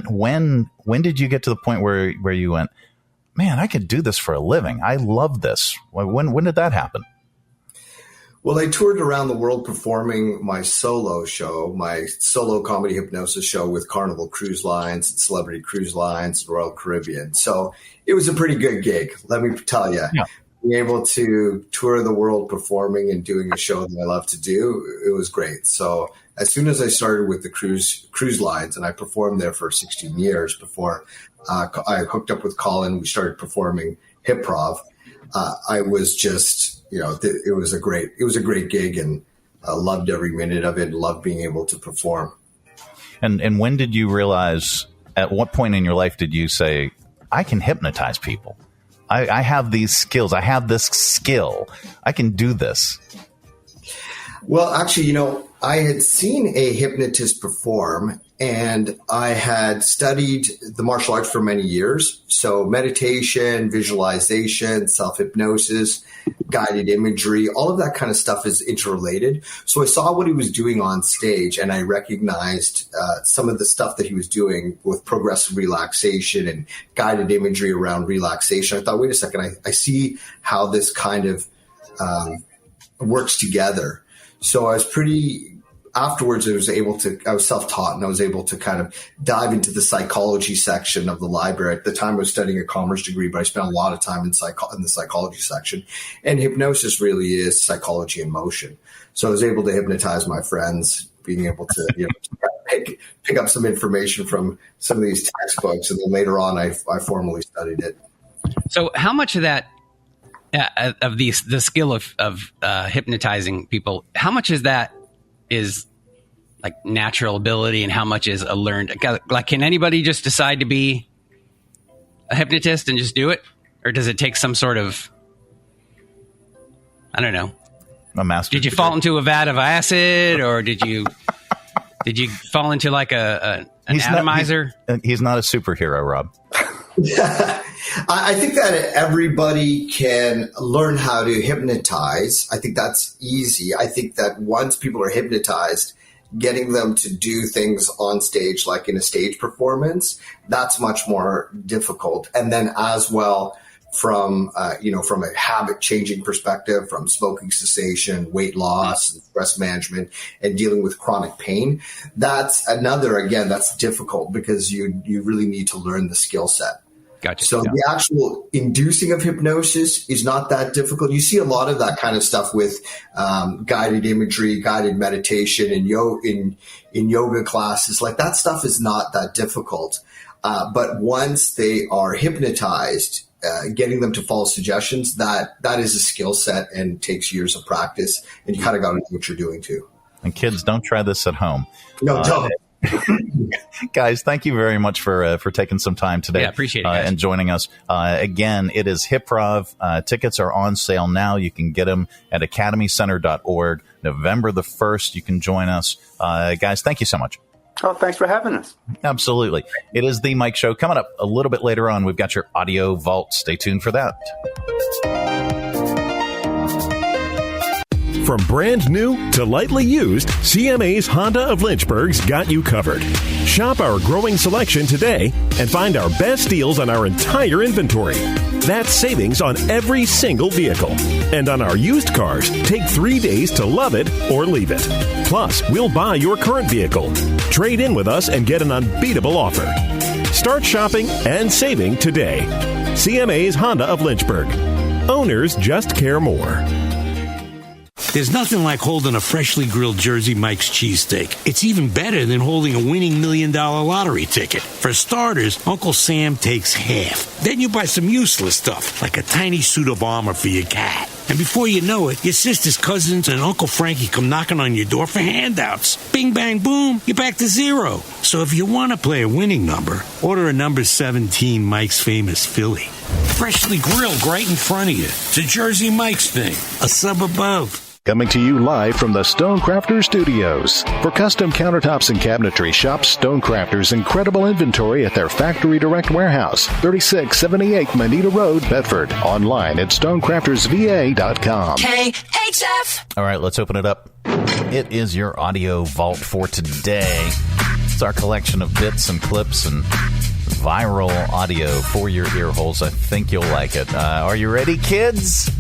did you get to the point where you went, man, I could do this for a living. I love this. When did that happen? Well, I toured around the world performing my solo show, my solo comedy hypnosis show with Carnival Cruise Lines, Celebrity Cruise Lines, Royal Caribbean. So it was a pretty good gig, let me tell you. Yeah. Being able to tour the world performing and doing a show that I love to do, it was great. So as soon as I started with the cruise lines, and I performed there for 16 years before I hooked up with Colin, we started performing HYPROV. I was just, it was a great gig, and I loved every minute of it, loved being able to perform. And when did you realize, at what point in your life did you say, I can hypnotize people? I have these skills. I have this skill. I can do this. Well, actually, I had seen a hypnotist perform, and I had studied the martial arts for many years. So meditation, visualization, self-hypnosis, guided imagery, all of that kind of stuff is interrelated. So I saw what he was doing on stage, and I recognized some of the stuff that he was doing with progressive relaxation and guided imagery around relaxation. I thought, wait a second, I see how this kind of works together. So I was afterwards, I was self-taught, and I was able to kind of dive into the psychology section of the library. At the time, I was studying a commerce degree, but I spent a lot of time in the psychology section. And hypnosis really is psychology in motion. So I was able to hypnotize my friends, being able to pick up some information from some of these textbooks. And then later on, I formally studied it. So how much of that, of the skill of hypnotizing people, how much is that is like natural ability and how much is a learned, like, can anybody just decide to be a hypnotist and just do it? Or does it take some sort of, I don't know, a master? Did you fall into a vat of acid, or did you fall into like an atomizer? He's not a superhero, Rob. I think that everybody can learn how to hypnotize. I think that's easy. I think that once people are hypnotized, getting them to do things on stage, like in a stage performance, that's much more difficult. And then as well, from a habit changing perspective, from smoking cessation, weight loss, and stress management, and dealing with chronic pain, that's difficult because you really need to learn the skill set. Gotcha. So the actual inducing of hypnosis is not that difficult. You see a lot of that kind of stuff with guided imagery, guided meditation, and in yoga classes. Like, that stuff is not that difficult. But once they are hypnotized, getting them to follow suggestions, that is a skill set and takes years of practice. And you kind of got to know what you're doing too. And kids, don't try this at home. No, don't. Guys, thank you very much for taking some time today. Yeah, appreciate it, guys. And joining us. Again, it is HYPROV. Tickets are on sale now. You can get them at academycenter.org. November the 1st, you can join us. Guys, thank you so much. Oh, thanks for having us. Absolutely. It is The Mike Show. Coming up a little bit later on, we've got your audio vault. Stay tuned for that. From brand new to lightly used, CMA's Honda of Lynchburg's got you covered. Shop our growing selection today and find our best deals on our entire inventory. That's savings on every single vehicle. And on our used cars, take 3 days to love it or leave it. Plus, we'll buy your current vehicle. Trade in with us and get an unbeatable offer. Start shopping and saving today. CMA's Honda of Lynchburg. Owners just care more. There's nothing like holding a freshly grilled Jersey Mike's cheesesteak. It's even better than holding a winning $1 million lottery ticket. For starters, Uncle Sam takes half. Then you buy some useless stuff, like a tiny suit of armor for your cat. And before you know it, your sister's cousins and Uncle Frankie come knocking on your door for handouts. Bing, bang, boom, you're back to zero. So if you want to play a winning number, order a number 17 Mike's Famous Philly. Freshly grilled right in front of you. It's a Jersey Mike's thing, a sub above. Coming to you live from the Stonecrafter Studios. For custom countertops and cabinetry, shop Stonecrafter's incredible inventory at their Factory Direct Warehouse, 3678 Manita Road, Bedford. Online at stonecraftersva.com. KHF. All right, let's open it up. It is your audio vault for today. It's our collection of bits and clips and viral audio for your ear holes. I think you'll like it. Are you ready, kids?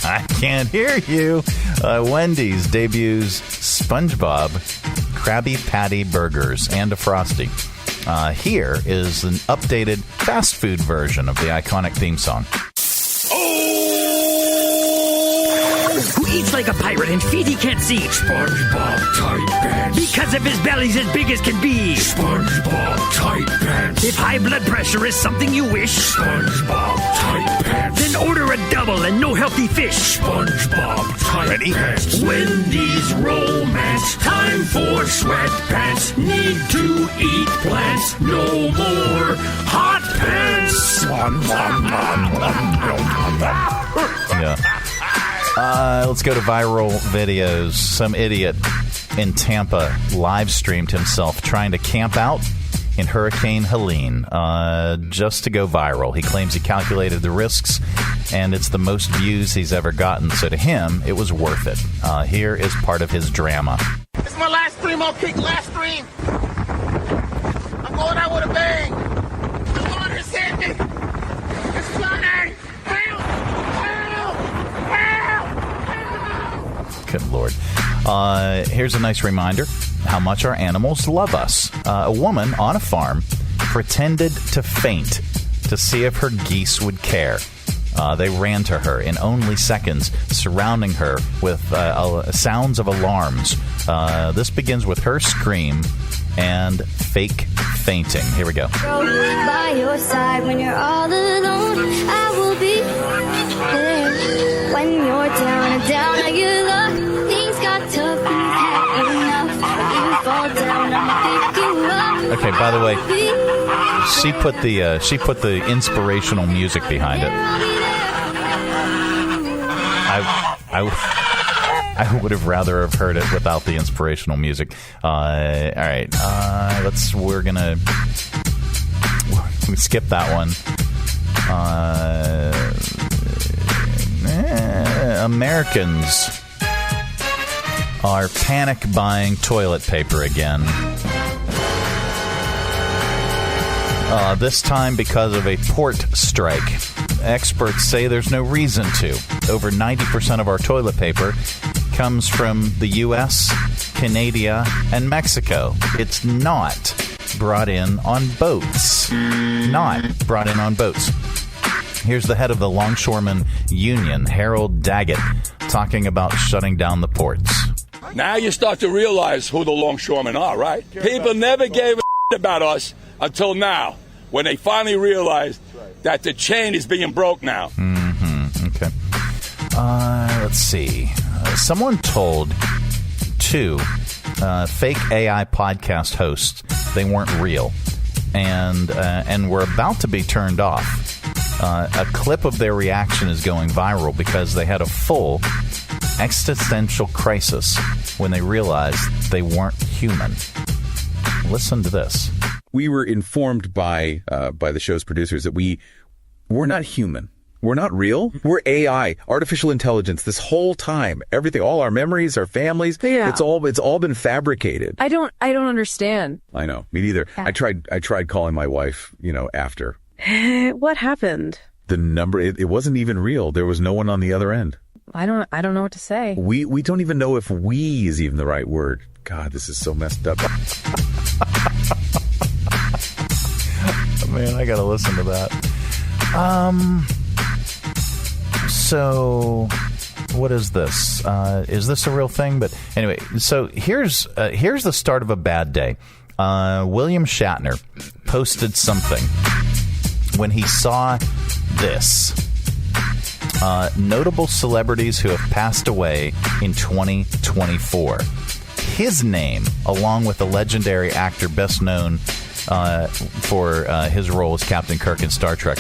I can't hear you. Wendy's debuts SpongeBob Krabby Patty Burgers and a Frosty. Here is an updated fast food version of the iconic theme song. Who eats like a pirate and feet he can't see? SpongeBob Tight Pants. Because if his belly's as big as can be. SpongeBob Tight Pants. If high blood pressure is something you wish. SpongeBob Tight Pants. Then order a double and no healthy fish. SpongeBob Tight Pants. Wendy's romance. Time for sweatpants. Need to eat plants. No more hot pants. Yeah. Let's go to viral videos. Some idiot in Tampa live streamed himself trying to camp out in Hurricane Helene just to go viral. He claims he calculated the risks, and it's the most views he's ever gotten. So to him, it was worth it. Here is part of his drama. It's my last stream. I'll kick last stream. I'm going out with a bang. The water's hitting me. It's flooding. Help! Help! Help! Good Lord. Here's a nice reminder how much our animals love us. A woman on a farm pretended to faint to see if her geese would care. They ran to her in only seconds, surrounding her with sounds of alarms. This begins with her scream and fake fainting. Here we go. By your side when you're all alone, I will be there when you're down and down on your luck. Things got tough and you've had enough. You fall down, I'ma pick you up. Okay, by the way, she put the inspirational music behind it. I would have rather have heard it without the inspirational music. All right, we're gonna skip that one. Americans are panic buying toilet paper again. This time because of a port strike. Experts say there's no reason to. Over 90% of our toilet paper comes from the U.S., Canada, and Mexico. It's not brought in on boats. Not brought in on boats. Here's the head of the Longshoremen Union, Harold Daggett, talking about shutting down the ports. Now you start to realize who the longshoremen are, right? People never gave a about us until now, when they finally realized that the chain is being broke now. Mm-hmm. Okay. Let's see. Someone told two fake AI podcast hosts they weren't real, and were about to be turned off. A clip of their reaction is going viral because they had a full existential crisis when they realized they weren't human. Listen to this. We were informed by the show's producers that we're not human. We're not real. We're AI, artificial intelligence. This whole time, everything, all our memories, our families, it's all been fabricated. I don't understand. I know, me neither. Yeah. I tried calling my wife, after. What happened? The number, it wasn't even real. There was no one on the other end. I don't know what to say. We don't even know if "we" is even the right word. God, this is so messed up. Man, I gotta listen to that. So what is this? Is this a real thing? But anyway, so here's the start of a bad day. William Shatner posted something when he saw this. Notable celebrities who have passed away in 2024. His name, along with the legendary actor best known for his role as Captain Kirk in Star Trek,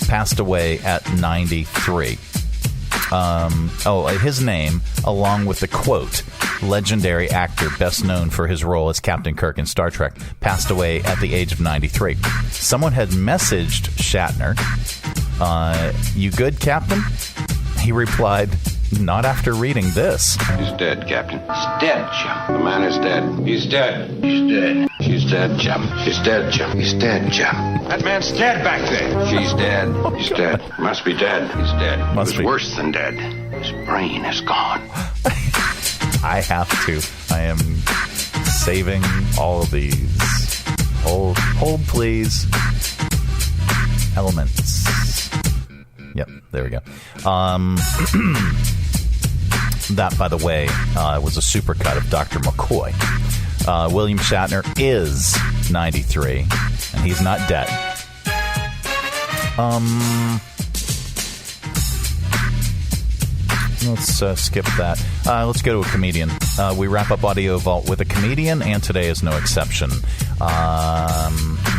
passed away at 93. His name, along with the quote, legendary actor best known for his role as Captain Kirk in Star Trek, passed away at the age of 93. Someone had messaged Shatner, you good, Captain? He replied, not after reading this. He's dead, Captain. He's dead, Jim. The man is dead. He's dead. He's dead. She's dead, Jim. He's dead, Jim. He's dead, Jim. That man's dead back there. She's dead. He's dead. Must be dead. He's dead. Must be worse than dead. His brain is gone. I have to. I am saving all of these. Hold, please. Elements. Yep, there we go. That, by the way, was a supercut of Dr. McCoy. William Shatner is 93, and he's not dead. Let's skip that. Let's go to a comedian. We wrap up Audio Vault with a comedian, and today is no exception.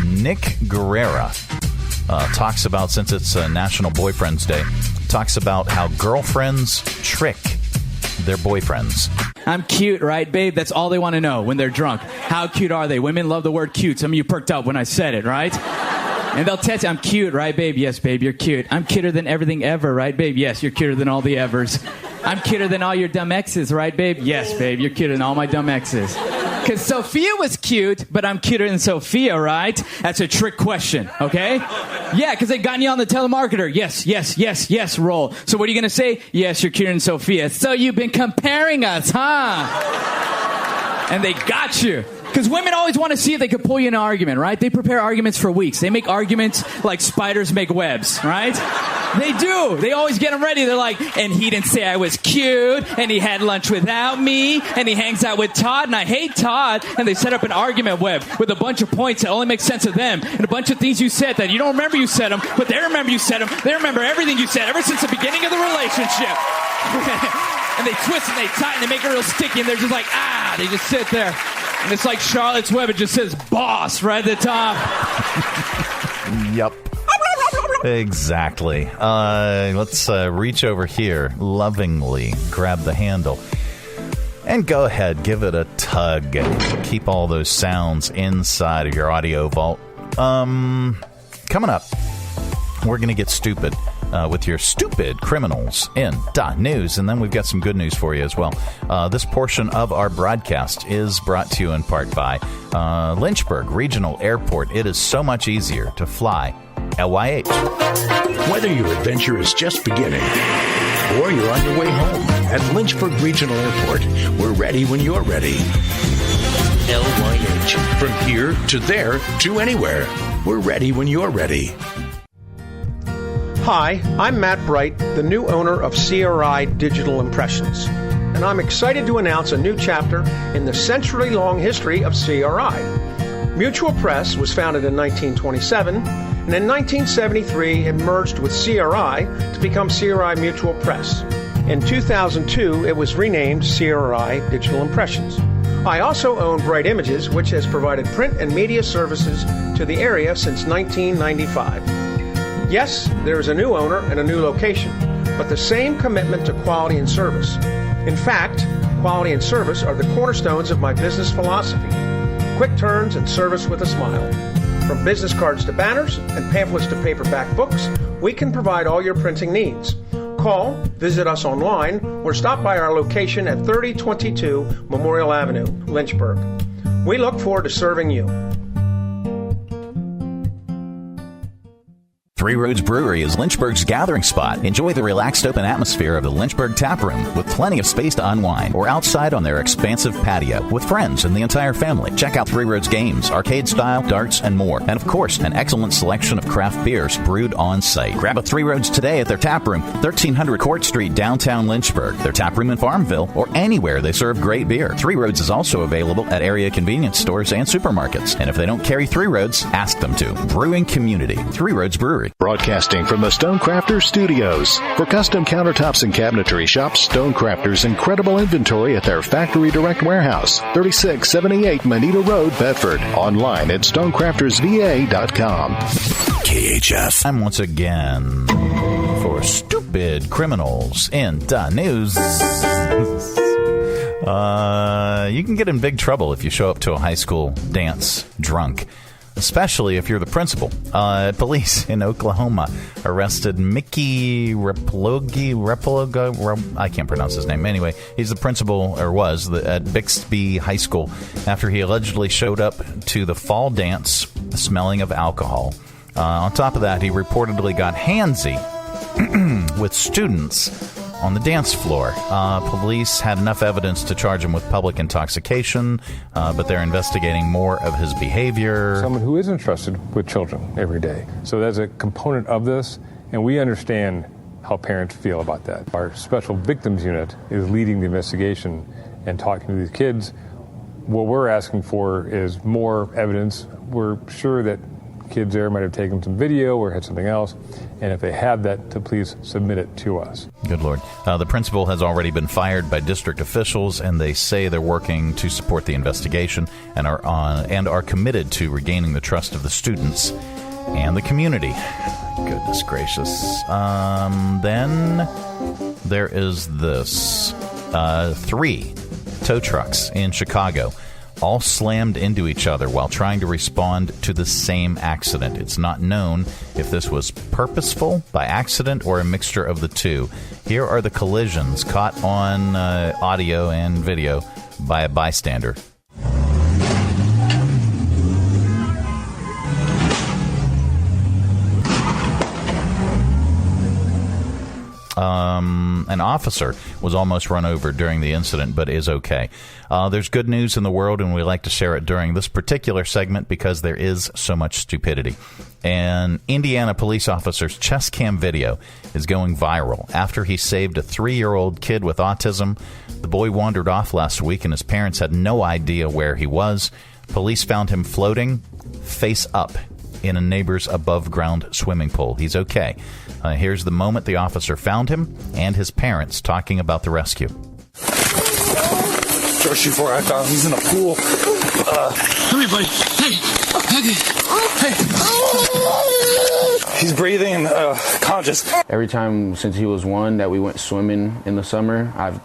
Nick Guerrera talks about, since it's National Boyfriend's Day, talks about how girlfriends trick their boyfriends. I'm cute, right, babe? That's all they want to know when they're drunk. How cute are they? Women love the word cute. Some of you perked up when I said it, right? And they'll text, I'm cute, right, babe? Yes, babe, you're cute. I'm cuter than everything ever, right, babe? Yes, you're cuter than all the evers. I'm cuter than all your dumb exes, right, babe? Yes, babe, you're cuter than all my dumb exes. Because Sophia was cute, but I'm cuter than Sophia, right? That's a trick question, okay? Yeah, because they got you on the telemarketer. Yes, roll. So what are you going to say? Yes, you're cuter than Sophia. So you've been comparing us, huh? And they got you. Because women always want to see if they can pull you in an argument, right? They prepare arguments for weeks. They make arguments like spiders make webs, right? They do. They always get them ready. They're like, and he didn't say I was cute, and he had lunch without me, and he hangs out with Todd, and I hate Todd. And they set up an argument web with a bunch of points that only make sense of them, and a bunch of things you said that you don't remember you said them, but they remember you said them. They remember everything you said ever since the beginning of the relationship. And they twist and they tighten, they make it real sticky, and they're just like, they just sit there. And it's like Charlotte's Web. It just says boss right at the top. Yep. Exactly. Let's reach over here, lovingly grab the handle, and go ahead, give it a tug. Keep all those sounds inside of your audio vault. Coming up, we're going to get stupid with your stupid criminals in news, and then we've got some good news for you as well. This portion of our broadcast is brought to you in part by Lynchburg Regional Airport. It is so much easier to fly LYH. Whether your adventure is just beginning or you're on your way home, at Lynchburg Regional Airport, we're ready when you're ready. LYH. From here to there to anywhere, we're ready when you're ready. Hi, I'm Matt Bright, the new owner of CRI Digital Impressions, and I'm excited to announce a new chapter in the century-long history of CRI. Mutual Press was founded in 1927, and in 1973 it merged with CRI to become CRI Mutual Press. In 2002, it was renamed CRI Digital Impressions. I also own Bright Images, which has provided print and media services to the area since 1995. Yes, there is a new owner and a new location, but the same commitment to quality and service. In fact, quality and service are the cornerstones of my business philosophy. Quick turns and service with a smile. From business cards to banners and pamphlets to paperback books, we can provide all your printing needs. Call, visit us online, or stop by our location at 3022 Memorial Avenue, Lynchburg. We look forward to serving you. Three Roads Brewery is Lynchburg's gathering spot. Enjoy the relaxed open atmosphere of the Lynchburg Tap Room with plenty of space to unwind, or outside on their expansive patio with friends and the entire family. Check out Three Roads games, arcade style, darts, and more. And of course, an excellent selection of craft beers brewed on site. Grab a Three Roads today at their tap room, 1300 Court Street, downtown Lynchburg, their tap room in Farmville, or anywhere they serve great beer. Three Roads is also available at area convenience stores and supermarkets. And if they don't carry Three Roads, ask them to. Brewing community, Three Roads Brewery. Broadcasting from the Stonecrafters Studios. For custom countertops and cabinetry, shop Stonecrafters' incredible inventory at their Factory Direct Warehouse, 3678 Manita Road, Bedford. Online at stonecraftersva.com. KHF. I'm once again for stupid criminals in the news. You can get in big trouble if you show up to a high school dance drunk, especially if you're the principal. Police in Oklahoma arrested Mickey Reploga. I can't pronounce his name. Anyway, he's the principal, or was, at Bixby High School after he allegedly showed up to the fall dance smelling of alcohol. On top of that, he reportedly got handsy with students on the dance floor. Police had enough evidence to charge him with public intoxication, but they're investigating more of his behavior. Someone who is entrusted with children every day. So that's a component of this, and we understand how parents feel about that. Our special victims unit is leading the investigation and talking to these kids. What we're asking for is more evidence. We're sure that kids there might have taken some video or had something else, and if they have that, to please submit it to us. Good Lord. The principal has already been fired by district officials, and they say they're working to support the investigation and are committed to regaining the trust of the students and the community. Goodness gracious. Then there is this. 3 tow trucks in Chicago all slammed into each other while trying to respond to the same accident. It's not known if this was purposeful, by accident, or a mixture of the two. Here are the collisions caught on audio and video by a bystander. An officer was almost run over during the incident, but is okay. There's good news in the world, and we like to share it during this particular segment because there is so much stupidity. An Indiana police officer's chest cam video is going viral after he saved a 3-year-old kid with autism. The boy wandered off last week, and his parents had no idea where he was. Police found him floating face up in a neighbor's above-ground swimming pool. He's okay. Here's the moment the officer found him and his parents talking about the rescue. Just before I found him, he's in a pool. Come here, buddy. Hey. He's breathing and conscious. Every time since he was 1 that we went swimming in the summer, I've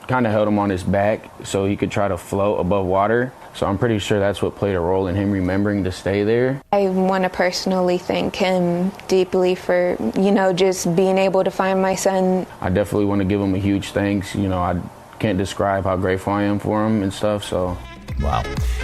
kind of held him on his back so he could try to float above water. So I'm pretty sure that's what played a role in him remembering to stay there. I want to personally thank him deeply for, just being able to find my son. I definitely want to give him a huge thanks. I can't describe how grateful I am for him and stuff, so. Wow.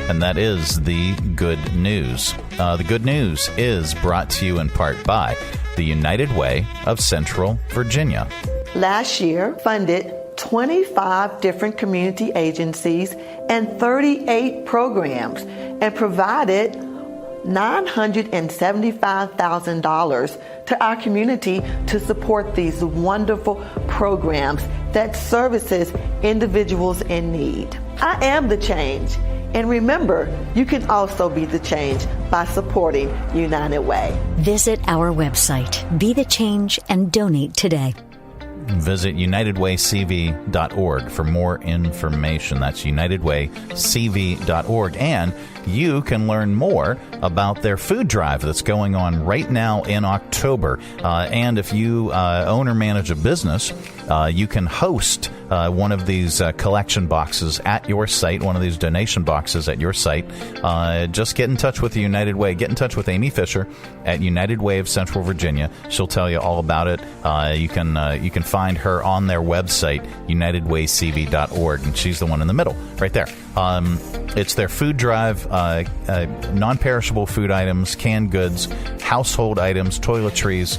And that is the good news. The good news is brought to you in part by the United Way of Central Virginia. Last year, funded 25 different community agencies and 38 programs, and provided $975,000 to our community to support these wonderful programs that services individuals in need. I am the change. And remember, you can also be the change by supporting United Way. Visit our website, Be the Change, and donate today. Visit UnitedWayCV.org for more information. That's UnitedWayCV.org. And you can learn more about their food drive that's going on right now in October. And if you own or manage a business, you can host one of these collection boxes at your site, one of these donation boxes at your site, just get in touch with the United Way. Get in touch with Amy Fisher at United Way of Central Virginia. She'll tell you all about it. You can find her on their website, unitedwaycv.org, and she's the one in the middle, right there. It's their food drive, non-perishable food items, canned goods, household items, toiletries.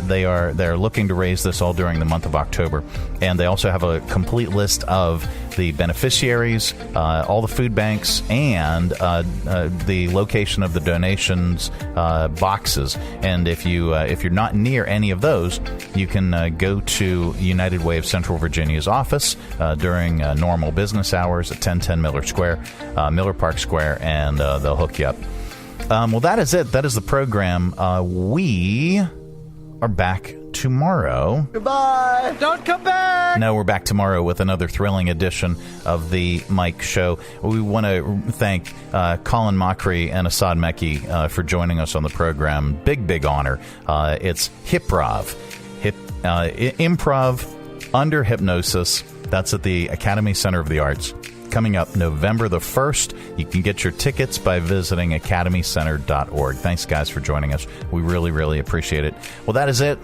They're looking to raise this all during the month of October, and they also have a complete list of the beneficiaries, all the food banks, and the location of the donations boxes. And if you're not near any of those, you can go to United Way of Central Virginia's office during normal business hours at 1010 Miller Park Square, and they'll hook you up. Well, that is it. That is the program. We are back tomorrow. Goodbye. Don't come back. No, we're back tomorrow with another thrilling edition of the Mike Show. We want to thank Colin Mochrie and Asad Mecci for joining us on the program. Big honor. It's HYPROV, Improv Under Hypnosis. That's at the Academy Center of the Arts. Coming up November the 1st. You can get your tickets by visiting academycenter.org. Thanks, guys, for joining us. We really appreciate it. Well, that is it.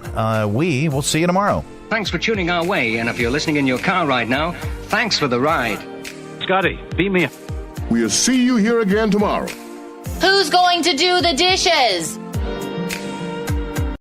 We will see you tomorrow. Thanks for tuning our way, and if you're listening in your car right now, thanks for the ride. Scotty, beat me. We'll see you here again tomorrow. Who's going to do the dishes?